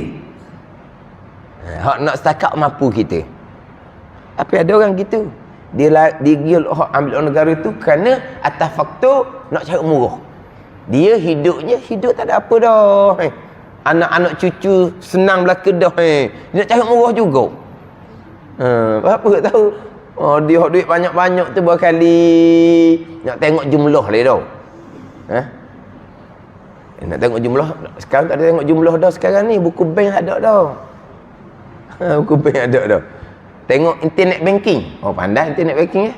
Hak nak setakat mampu kita. Tapi ada orang gitu. Dia hak ambil luar negara tu kerana atas faktor nak cari murah. Dia hidup tak ada apa dah. Anak-anak cucu senang belaka dah. Dia nak cari murah juga. Apa tak tahu. Dia hak duit banyak-banyak tu berkali nak tengok jumlah dia dah. Nak tengok jumlah. Sekarang tak ada tengok jumlah dah sekarang ni. Buku bank ada dah. Buku bank ada dah. Tengok internet banking. Pandai internet banking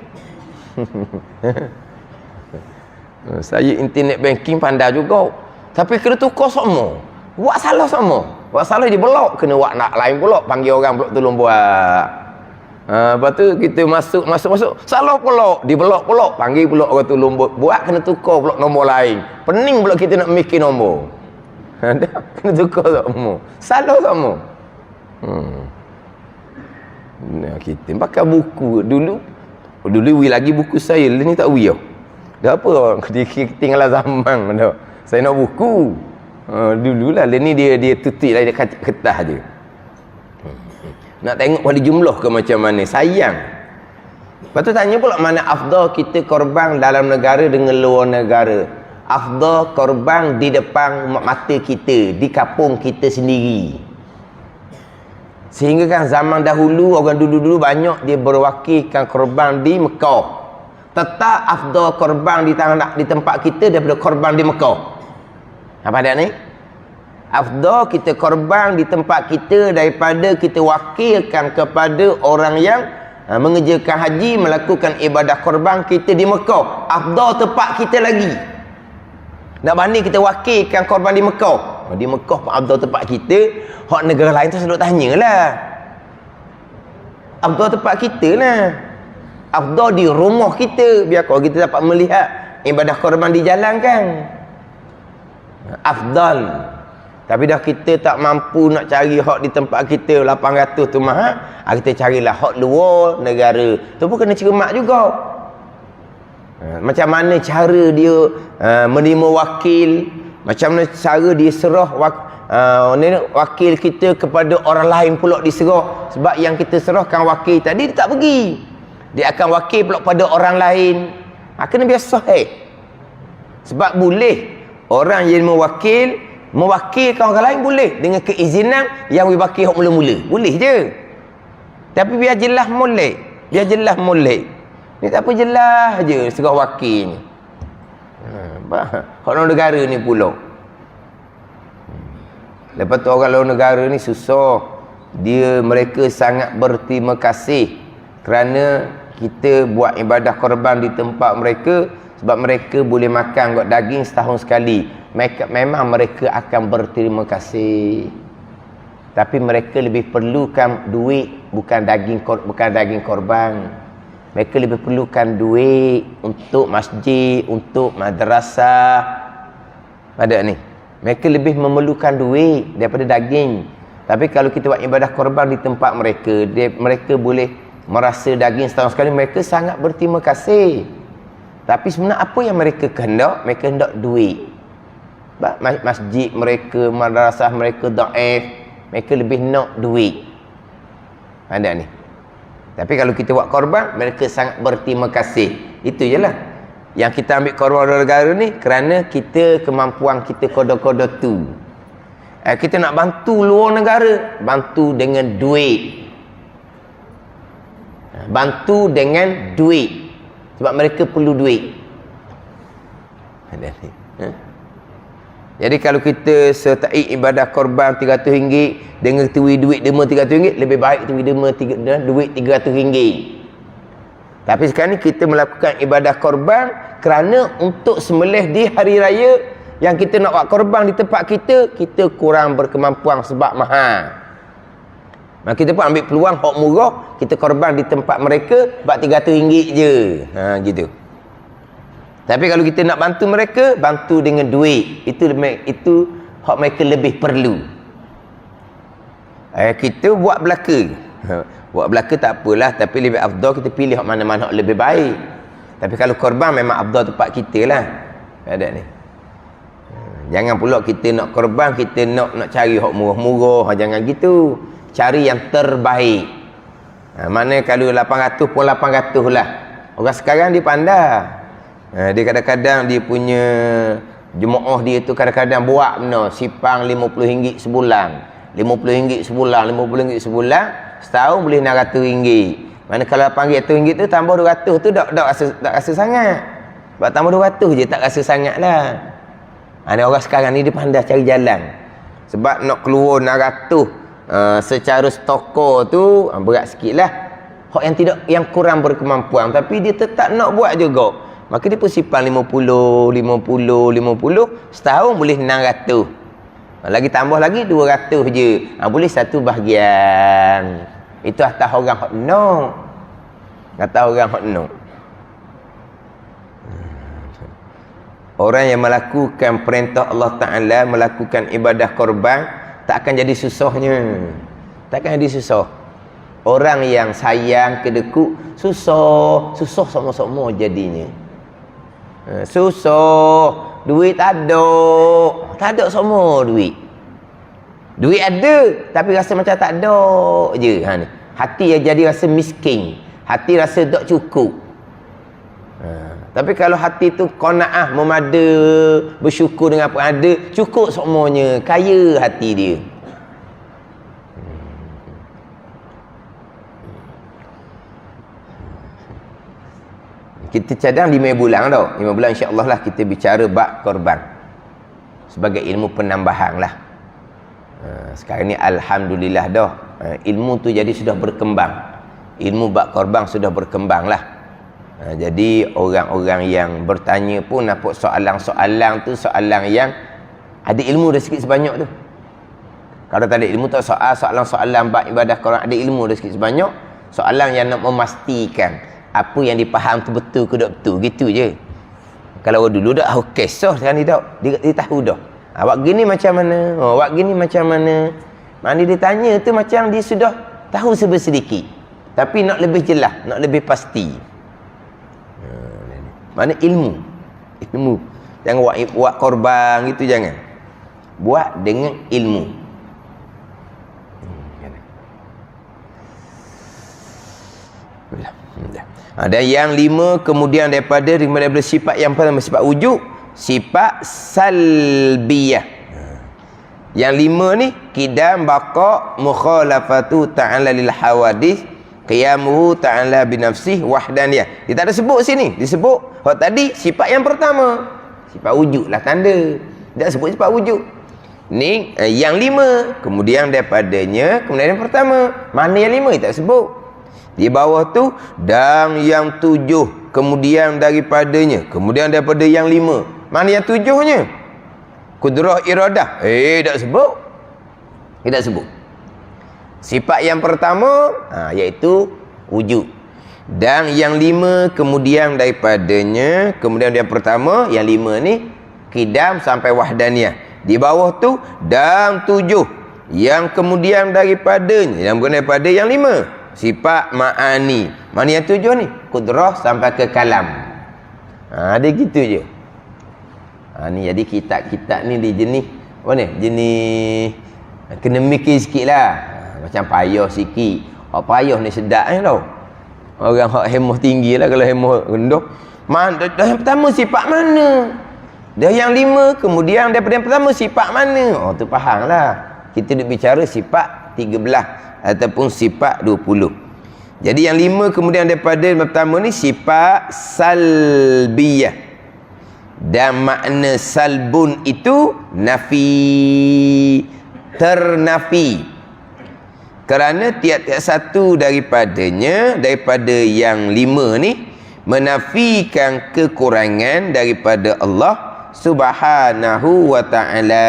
Saya internet banking pandai juga. Tapi kena tukar semua. Buat salah semua. Buat salah dia belok, kena buat nak lain pula, panggil orang pula tolong buat. Lepas tu kita masuk. Salah pula, dibelok pula, panggil pula orang tolong buat, kena tukar pula nombor lain. Pening pula kita nak mikir nombor. Kena tukar semua. Salah semua. Nah, kita pakai buku dulu lagi buku saya, ni tak dah apa orang ketinggalan zaman dah. Saya nak buku. Dululah ni dia tutup lah, dia kertas je. Nak tengok pada jumlah ke macam mana, sayang. Lepas tu tanya pula mana afdal kita korban dalam negara dengan luar negara. Afdal korban di depan mata kita, di kampung kita sendiri. Sehingga kan zaman dahulu, orang dulu-dulu banyak dia berwakilkan korban di Mekah. Tetap afdal korban di tempat kita daripada korban di Mekah. Apa dia ni? Afdal kita korban di tempat kita daripada kita wakilkan kepada orang yang mengerjakan haji, melakukan ibadah korban kita di Mekah. Afdal tempat kita lagi. Nak banding kita wakilkan korban di Mekah. Di Mekah pun afdal tempat kita. Hak negara lain tu selalu tanyalah. Afdal tempat kita lah. Afdal di rumah kita. Biar kalau kita dapat melihat ibadah korban di jalan kan. Afdal. Tapi dah kita tak mampu nak cari hak di tempat kita 800 tu mahal, kita carilah hak luar negara. Tu pun kena cermat juga. Macam mana cara dia menerima wakil, macam mana cara dia serah wakil kita kepada orang lain pula diserah. Sebab yang kita serahkan wakil tadi dia tak pergi, dia akan wakil pula pada orang lain. Kena biasa sebab boleh orang yang mewakilkan orang lain boleh dengan keizinan yang wakil hak mula-mula. Boleh je. Tapi biar jelas molek. Ni tak apa, jelas je serah wakil ni. Hak luar negara ni pula. Lepas tu orang luar negara ni susah. Mereka sangat berterima kasih kerana kita buat ibadah korban di tempat mereka Sebab mereka boleh makan kot daging setahun sekali. Memang mereka akan berterima kasih. Tapi mereka lebih perlukan duit, bukan daging korban. Mereka lebih perlukan duit untuk masjid, untuk madrasah. Ada ni. Mereka lebih memerlukan duit daripada daging. Tapi kalau kita buat ibadah korban di tempat mereka, mereka boleh merasa daging setahun sekali, mereka sangat berterima kasih. Tapi sebenarnya apa yang mereka kehendak? Mereka hendak duit. Masjid mereka, madrasah mereka dhaif, mereka lebih nak duit. Ada ni. Tapi kalau kita buat korban, mereka sangat berterima kasih. Itu je lah. Yang kita ambil korban negara ni kerana kita kemampuan kita kodoh-kodoh tu. Kita nak bantu luar negara, bantu dengan duit. Bantu dengan duit. Sebab mereka perlu duit. Ada ni. Jadi kalau kita sertai ibadah korban RM300 dengan tuai duit derma RM300, lebih baik tuai derma duit RM300. Tapi sekarang ni kita melakukan ibadah korban kerana untuk sembelih di hari raya yang kita nak buat korban di tempat kita, kita kurang berkemampuan sebab mahal. Maka kita pun ambil peluang hak murah, kita korban di tempat mereka sebab RM300 je. Gitu. Tapi kalau kita nak bantu mereka, bantu dengan duit. Itu hak mereka lebih perlu. Kita buat belaka. Buat belaka tak apalah, tapi lebih afdal kita pilih hak mana-mana hak lebih baik. Tapi kalau korban memang afdal tempat kita lah. Ada ni. Jangan pula kita nak korban, kita nak cari hak murah-murah. Jangan gitu. Cari yang terbaik. Mana kalau 800 pun 800 lah. Orang sekarang dia pandai. Dia kadang-kadang dia punya jemaah dia tu kadang-kadang buat benar sipang RM50 sebulan, RM50 sebulan, RM50 sebulan, setahun boleh RM600. Mana kalau RM800 tu tambah 200 tu tak rasa sangat. Sebab tambah 200 je tak rasa sangat lah. Ada orang sekarang ni dia pandai cari jalan. Sebab nak keluar RM600 secara stokor tu berat sikit lah. Hak yang kurang berkemampuan tapi dia tetap nak buat juga. Maka dia pun simpan 50, setahun boleh 600. Lagi tambah lagi 200 je. Boleh satu bahagian. Itu atas orang hak nak. Atas orang hak nak. Orang yang melakukan perintah Allah Ta'ala, melakukan ibadah korban, tak akan jadi susahnya. Tak akan jadi susah. Orang yang sayang kedekut, susah sama-sama jadinya. Susah, duit tak ada semua duit ada tapi rasa macam tak ada je. Ni hati yang jadi rasa miskin, hati rasa tak cukup. Tapi kalau hati tu qanaah, memada, bersyukur dengan apa ada, cukup semuanya, kaya hati dia. Kita cadang 5 bulan tau. 5 bulan insya-Allah lah kita bicara bab korban. Sebagai ilmu penambahan lah. Sekarang ni alhamdulillah dah. Ilmu tu jadi sudah berkembang. Ilmu bab korban sudah berkembang lah. Jadi orang-orang yang bertanya pun nampak soalan-soalan tu soalan yang ada ilmu dah sikit sebanyak tu. Kalau tak ada ilmu tu soalan-soalan bab ibadah korban ada ilmu dah sikit sebanyak. Soalan yang nak memastikan apa yang dipaham tu betul ke tak betul, gitu je. Kalau dulu dah kisah sekarang ni dah dia tahu dah. Awak gini macam mana? Awak gini macam mana? Mana dia tanya tu macam dia sudah tahu sedikit. Tapi nak lebih jelas, nak lebih pasti. Mana ilmu. Jangan buat korban gitu, jangan. Buat dengan ilmu. Dan yang 5 kemudian daripada sifat yang pertama sifat wujud, sifat salbiyah. Yang 5 ni qidam baqa mukhalafatu ta'ala lil hawadith qiyamuhu ta'ala bi nafsihi wahdaniyah. Dia tak ada sebut sini, disebut hak tadi sifat yang pertama, sifat wujud lah tanda. Dia sebut sifat wujud. Ni yang 5 kemudian daripadanya kemudian yang pertama. Mana yang 5 dia tak sebut. Di bawah tu dan yang 7 kemudian daripadanya, kemudian daripada yang 5. Mana yang 7-nya? Kudrah iradah. Tak sebut. Tak sebut. Sifat yang pertama iaitu wujud. Dan yang 5 kemudian daripadanya, kemudian yang pertama, yang 5 ni qidam sampai wahdaniyah. Di bawah tu dan 7 yang kemudian daripadanya, yang bukan daripada yang 5, sifat ma'ani. Mana yang 7 ni? Kudrah sampai ke kalam. Dia gitu je. Ni jadi kitab-kitab ni di jenis apa ni? Jenis kena mikir sikit lah. Macam payah sikit. Hak payah ni sedap tau. Orang hak hemah tinggi lah, kalau hemah rendah. Dah yang pertama sifat mana? Dah yang 5, kemudian daripada yang pertama sifat mana? Tu faham lah. Kita nak bicara sifat 13 ataupun sifat 20. Jadi yang 5 kemudian daripada yang pertama ni sifat salbiyah. Dan makna salbun itu nafi, ternafi. Kerana tiap-tiap satu daripadanya, daripada yang 5 ni, menafikan kekurangan daripada Allah Subhanahu wa ta'ala.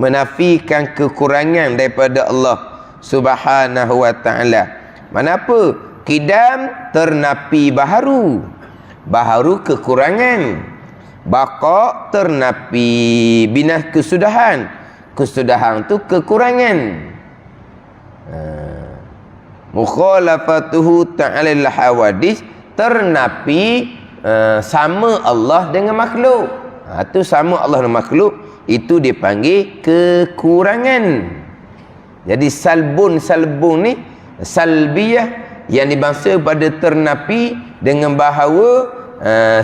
Menafikan kekurangan daripada Allah Subhanahu wa ta'ala. Manapa? Qidam ternapi baharu. Baharu kekurangan. Baqa ternapi binah kesudahan. Kesudahan tu kekurangan. Mukhalafatuhu ta'ala al-hawadis ternapi sama Allah dengan makhluk. Itu sama Allah dengan makhluk, itu dipanggil kekurangan. Jadi salbun ni salbiyah yang dibangsa pada ternapi dengan bahawa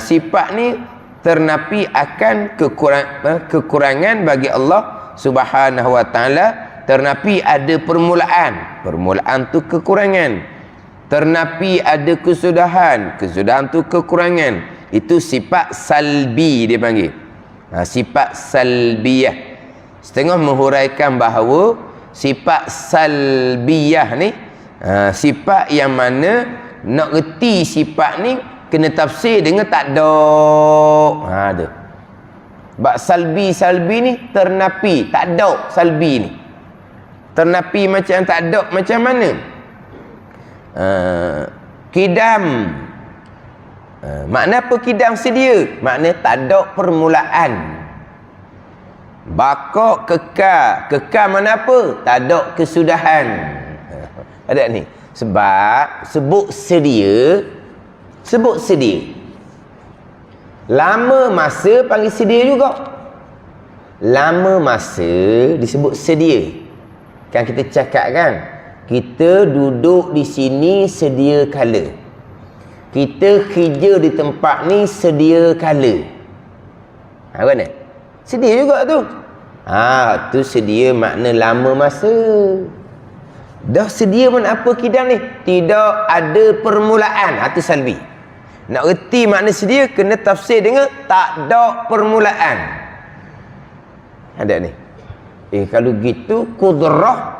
sifat ni ternapi akan kekurangan bagi Allah Subhanahu wa ta'ala. Ternapi ada permulaan. Permulaan tu kekurangan. Ternapi ada kesudahan. Kesudahan tu kekurangan. Itu sifat salbi dia panggil. Sifat salbiyah. Setengah menghuraikan bahawa sifat salbiyah ni sifat yang mana nak reti sifat ni kena tafsir dengan tak ada. Tu. Bab salbi ni ternapi, tak ada salbi ni. Ternapi macam tak ada macam mana? Qidam. Makna apa qidam sedia? Makna tak ada permulaan. Baqa kekal. Kekal mana apa? Tak ada kesudahan. Ada ni. Sebab sebut sedia. Sebut sedia. Lama masa panggil sedia juga. Lama masa disebut sedia. Kan kita cakap kan, kita duduk di sini sedia kala. Kita kerja di tempat ni sedia kala. Mana? Sedia juga tu. Tu sedia makna lama masa. Dah sedia mana apa kidam ni? Tidak ada permulaan. Itu salbi. Nak reti makna sedia, kena tafsir dengan tak ada permulaan. Ada ni. Kalau gitu kudrah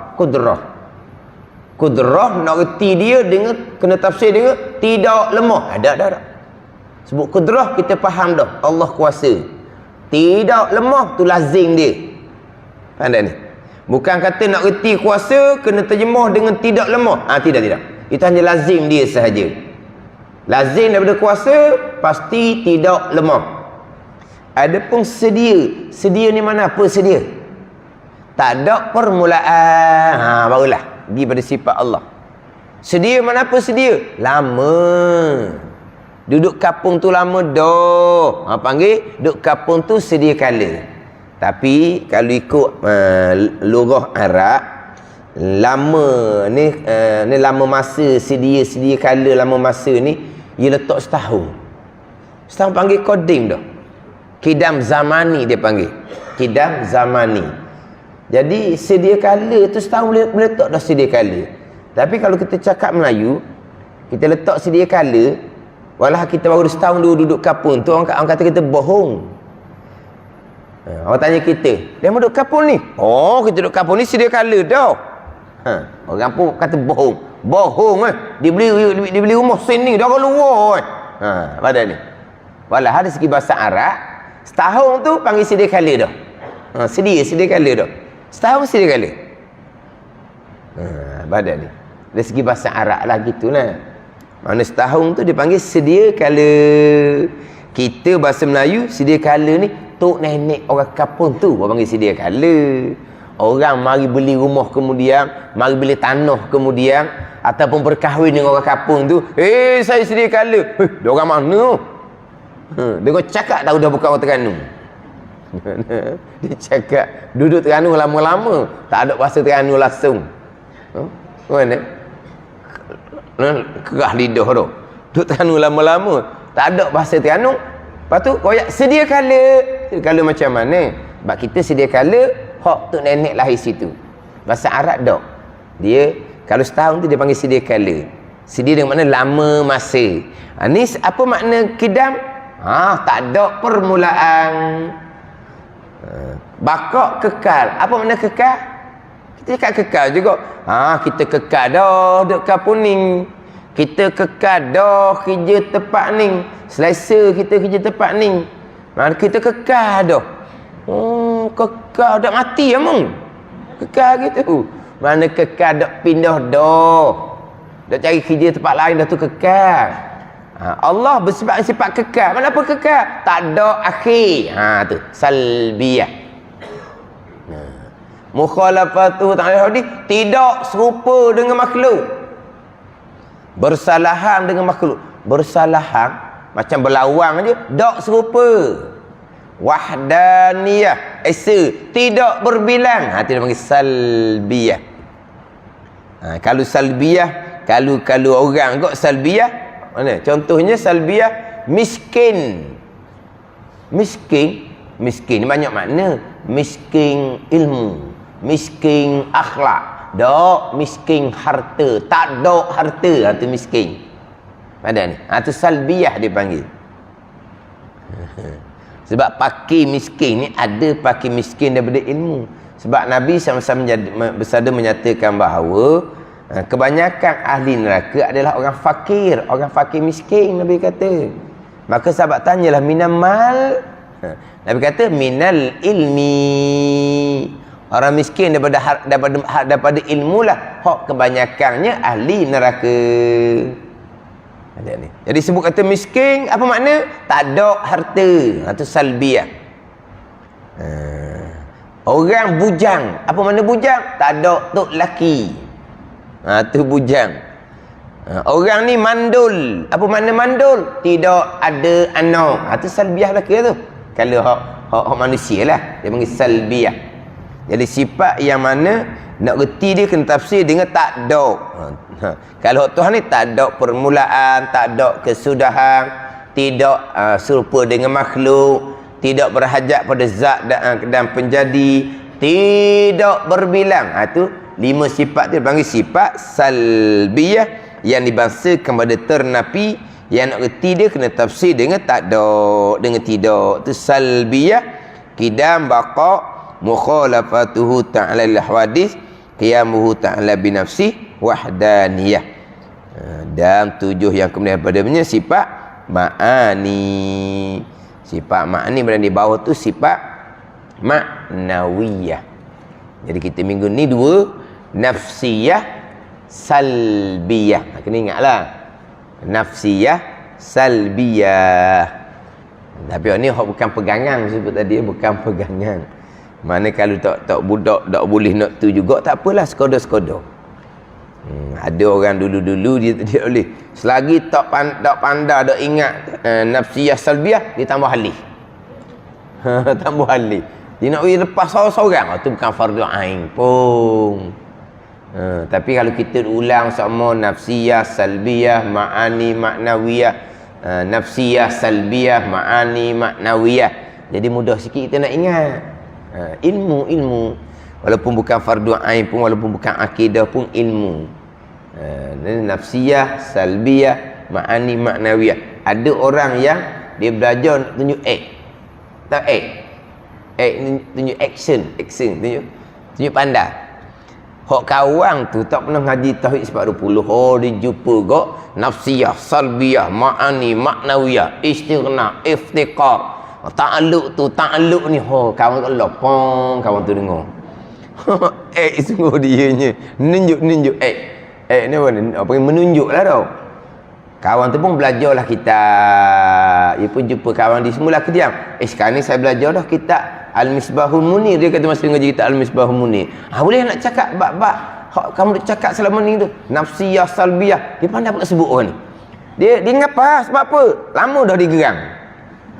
nak reti dia dengan kena tafsir dengan tidak lemah. Ada. Sebut kudrah kita faham dah. Allah kuasa. Tidak lemah tu lazim dia. Faham tak ni? Bukan kata nak reti kuasa kena terjemah dengan tidak lemah. Tidak. Itu hanya lazim dia sahaja. Lazim daripada kuasa pasti tidak lemah. Adapun sedia. Sedia ni mana apa sedia? Tak ada permulaan. Barulah pergi pada sifat Allah. Sedia mana apa sedia? Lama. Duduk kapung tu lama dah. Panggil duduk kapung tu sedia kala. Tapi kalau ikut lugah Arab, lama ni lama masa sedia kala lama masa ni ia letak setahun. Setahun panggil qadim dah. Qidam zamani dia panggil. Qidam zamani. Jadi sedia kala tu setahun boleh letak dah sedia kala. Tapi kalau kita cakap Melayu, kita letak sedia kala, walau kita baru setahun duduk kapung tu, orang kata kita bohong. Orang tanya kita, dia mau duduk kapung ni? Kita duduk kapung ni sedia kala dah. Orang pun kata bohong. Bohong Dibeli rumah sini dah ke luar Pada ni. Walau dari segi bahasa Arab, setahun tu panggil sedia kala dah. Sedia kala dah. Setahun sedia kala. Pada ni. Dari segi bahasa Arab lah gitulah. Mana setahun tu dipanggil sedia kala. Kita bahasa Melayu sedia kala ni tok nenek orang kampung tu panggil sedia kala. Orang mari beli rumah kemudian, mari beli tanah kemudian, ataupun berkahwin dengan orang kampung tu, saya sedia kala. Dia orang mana? Dia cakap dah bukan orang Terengganu. Dia cakap duduk Terengganu lama-lama, tak ada bahasa Terengganu langsung. Mana? Kerah lidah tu. Duduk Terengganu lama-lama, tak ada bahasa Terengganu. Lepas tu koyak sedia kala. Sedia kala macam mana? Sebab kita sedia kala hak tok nenek lahir situ. Bahasa Arab tak. Dia kalau setahun tu dia panggil sedia kala. Sedia dengan makna lama masa. Ni apa makna kidam? Tak ada permulaan. Bakak kekal. Apa makna kekal? Kita cakap kekal juga. Kita kekal dah duk kampung ni. Kita kekal dah kerja tempat ni. Selesa kita kerja tempat ni. Kita kekal dah. Kekal dak mati emang. Kekal gitu. Mana kekal dak pindah dah. Dak cari kerja tempat lain dah tu kekal. Allah bersifat sifat kekal. Mana apa kekal? Tak ada akhir. Tu salbiyah. Mukhalafatu ta'ala hadis tidak serupa dengan makhluk. Bersalahan dengan makhluk. Bersalahan macam berlawang aja, tak serupa. Wahdaniyah, esa, tidak berbilang. Itu dia panggil salbiyah. Kalau salbiyah, kalau orang kok salbiyah, mana? Contohnya salbiyah miskin. Miskin banyak makna. Miskin ilmu, miskin akhlak, dak miskin harta, tak ada harta, itu miskin. Pada ni. Itu salbiyah dia panggil. Sebab pakai miskin ni ada pakai miskin daripada ilmu. Sebab Nabi sama-sama bersabda menyatakan bahawa kebanyakan ahli neraka adalah orang fakir, orang fakir miskin. Nabi kata. Maka sahabat tanyalah minal mal. Nabi kata minal ilmi. Orang miskin daripada ilmu lah. Hak kebanyakannya ahli neraka. Jadi sebut kata miskin, apa makna? Tak ada harta. Itu salbiyah. Orang bujang, apa makna bujang? Tak ada tok laki. Itu bujang. Orang ni mandul, apa makna mandul? Tidak ada anak. Itu salbiyah laki tu. Kalau hak manusia lah, dia panggil salbiyah. Jadi sifat yang mana nak reti dia kena tafsir dengan tak ada. Kalau Tuhan ni tak ada permulaan, tak ada kesudahan, tidak serupa dengan makhluk, tidak berhajat pada zat dan penjadi, tidak berbilang. Itu 5 sifat dia panggil sifat salbiyah yang dibangsakan pada ternapi. Yang nak reti dia kena tafsir dengan tak ada, dengan tidak. Itu salbiyah, qidam, baqa, mukhalafatuhu ta'ala al-hawadis, qiyamuhu ta'ala binafsih, wahdaniyah. Dan 7 yang kemudian padanya sifat ma'ani. Sifat ma'ani berada di bawah tu sifat ma'nawiyah. Jadi kita minggu ni 2 nafsiyah, salbiyah. Kena ingatlah. Nafsiyah, salbiyah. Tapi ni bukan pegangan sebut tadi, bukan pegangan. Mana kalau tak budak tak boleh nak tu juga, tak apalah, sekodoh-sekodoh. Ada orang dulu-dulu dia boleh. Selagi tak pandai tak ingat nafsiyah salbiyah, dia tambah halih. Tambah halih. Dia nak lepas seorang-seorang, tu bukan fardu ain pun. Tapi kalau kita ulang sama nafsiyah, salbiyah, ma'ani, maknawiyah, nafsiyah, salbiyah, ma'ani, maknawiyah, jadi mudah sikit kita nak ingat. Ilmu walaupun bukan fardu ain pun, walaupun bukan akidah pun ilmu. Nafsiyah, salbiyah, ma'ani, maknawiyah. Ada orang yang dia belajar tunjuk tak tunjuk action tunjuk pandai. Hak kawan tu tak pernah ngaji tauhid sifat 20. Oh, dia jumpa gak nafsiyah, salbiyah, ma'ani, maknawiyah, istighna, iftiqar. Ta'alluq ni. Oh, kawan kau lopong, kawan tu dengar. Sungguh dianya. Nunjuk. Ni apa menunjuklah tau. Kawan tu pun belajarlah kitab. Dia pun jumpa kawan dia semula ke diam. Sekarang ni saya belajar dah kitab Al-Misbahul Munir. Dia kata masa ngaji kitab Al-Misbahul Munir. Boleh nak cakap bab-bab kamu cakap selama ni tu. Nafsiyah, salbiyah. Dia pandai pula sebut orang ni. Dia ngapa? Sebab apa? Lama dah digerang.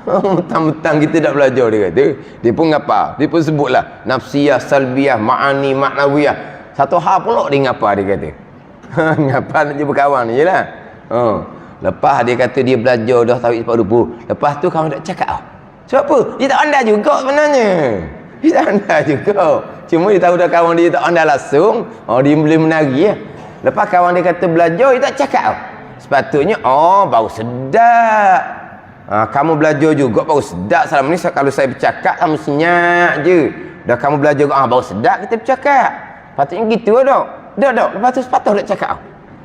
Mentang-mentang kita dah belajar dia kata. Dia pun ngapa? Dia pun sebutlah. Nafsiyah, salbiyah, ma'ani, maknawiyah. Satu hal pula dia ngapa dia kata. Ngapa nak jumpa kawan ni je lah. Lepas dia kata dia belajar dah tauhid sifat 20. Lepas tu kawan tak cakap. Sebab apa? Dia tak andai juga sebenarnya. Dia tak andai juga. Cuma dia tahu dah kawan dia tak andai langsung. Dia boleh menari ya. Lepas kawan dia kata belajar, dia tak cakap. Sepatutnya, baru sedap. Kamu belajar juga baru sedap. Selama ni kalau saya bercakap, kamu senyap je. Dah kamu belajar juga, baru sedap kita bercakap. Patutnya gitu dah. Dah. Lepas tu sepatutnya tak cakap.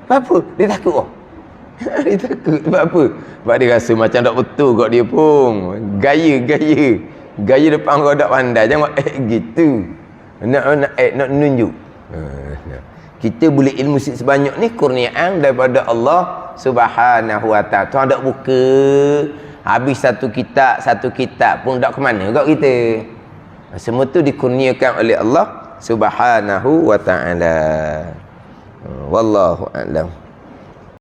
Sebab apa? Dia takut. Dia takut. Sebab apa? Sebab dia rasa macam tak betul kat dia pun. Gaya depan kau tak pandai. Jangan gitu. Nak nunjuk. Kita boleh ilmu sebanyak ni kurniaan daripada Allah Subhanahu wa ta'ala. Tuan tak buka. Habis satu kitab pun tak ke mana kat kita. Semua tu dikurniakan oleh Allah Subhanahu wa ta'ala. Wallahu a'lam.